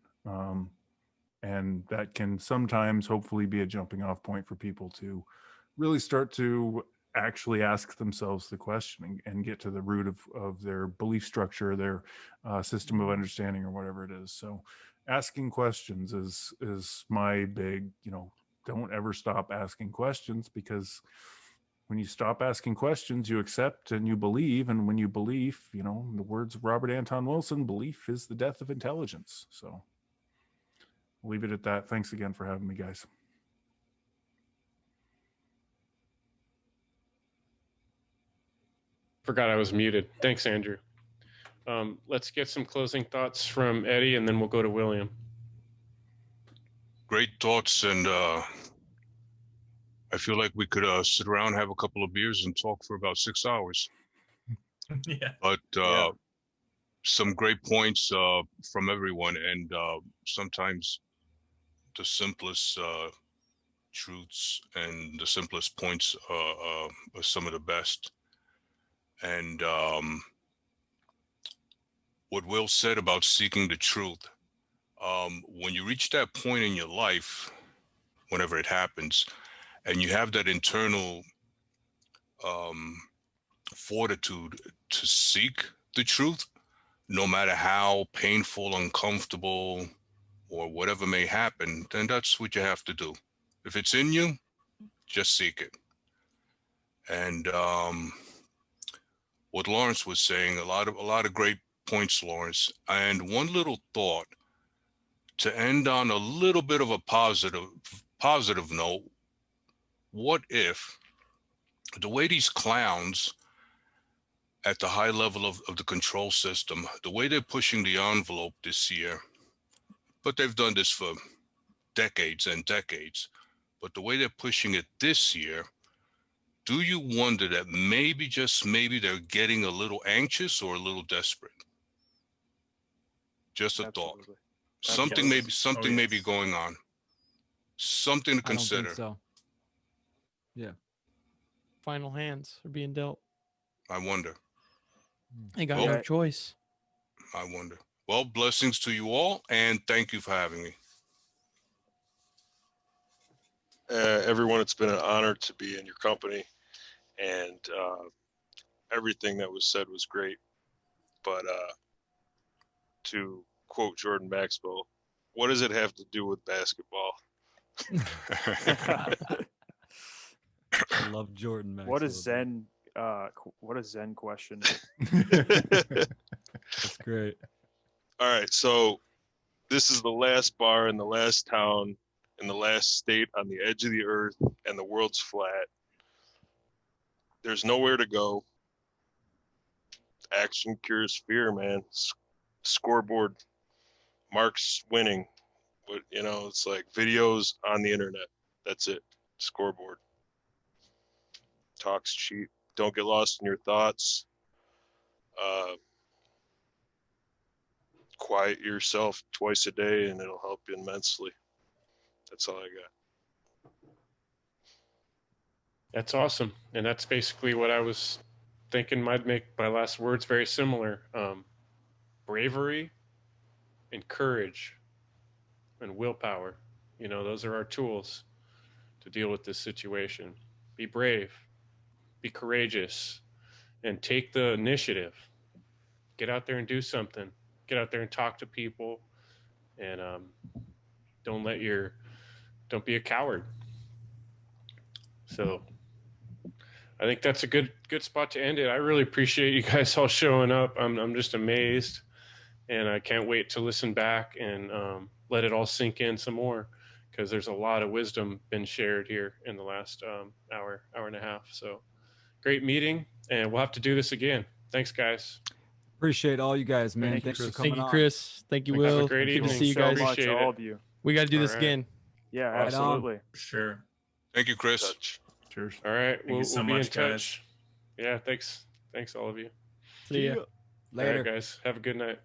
And that can sometimes hopefully be a jumping off point for people to really start to actually ask themselves the question and get to the root of their belief structure, their system of understanding, or whatever it is. So asking questions is my big, don't ever stop asking questions, because when you stop asking questions, you accept and you believe. And when you believe, you know, in the words of Robert Anton Wilson, belief is the death of intelligence. So I'll leave it at that. Thanks again for having me, guys. Forgot I was muted. Thanks, Andrew. Let's get some closing thoughts from Eddie, and then we'll go to William. Great thoughts, and I feel like we could sit around, have a couple of beers, and talk for about 6 hours. Yeah. But some great points from everyone, and sometimes the simplest truths and the simplest points are some of the best. And what Will said about seeking the truth, when you reach that point in your life, whenever it happens, and you have that internal fortitude to seek the truth, no matter how painful, uncomfortable, or whatever may happen, then that's what you have to do. If it's in you, just seek it. And what Lawrence was saying, a lot of great points, Lawrence. And one little thought to end on a little bit of a positive note. What if the way these clowns at the high level of the control system, the way they're pushing the envelope this year, but they've done this for decades and decades, but the way they're pushing it this year, do you wonder that maybe, just maybe, they're getting a little anxious or a little desperate? Just a thought. Something may be going on. Something to consider. I don't think so. Yeah. Final hands are being dealt. I wonder. They got no choice. I wonder. Well, blessings to you all, and thank you for having me. Everyone, it's been an honor to be in your company, and everything that was said was great. But to quote Jordan Maxwell, what does it have to do with basketball? I love Jordan Maxwell. What a Zen question. That's great. All right, so this is the last bar in the last town in the last state on the edge of the earth, and the world's flat. There's nowhere to go. Action cures fear, man. Scoreboard. Mark's winning. But, you know, it's like videos on the internet. That's it. Scoreboard. Talk's cheap. Don't get lost in your thoughts. Quiet yourself twice a day, and it'll help you immensely. That's all I got. That's awesome. And that's basically what I was thinking might make my last words very similar. Bravery and courage and willpower. You know, those are our tools to deal with this situation. Be brave, be courageous, and take the initiative. Get out there and do something. Get out there and talk to people, and don't be a coward. So I think that's a good spot to end it. I really appreciate you guys all showing up. I'm just amazed, and I can't wait to listen back and let it all sink in some more, because there's a lot of wisdom been shared here in the last hour and a half. So great meeting, and we'll have to do this again. Thanks, guys. Appreciate all you guys, man. Thanks for coming on. Thank you, Chris. Thank you, Thanks. Will. Have a great Good to evening. see you guys. Appreciate all it. of you. We got to do this All right. again. Yeah, Right on. absolutely. Sure. Thank you, Chris. Cheers. All right. Thank you so we'll be much, in guys. touch. Yeah, thanks. Thanks, all of you. See ya. Later. All right, guys. Have a good night.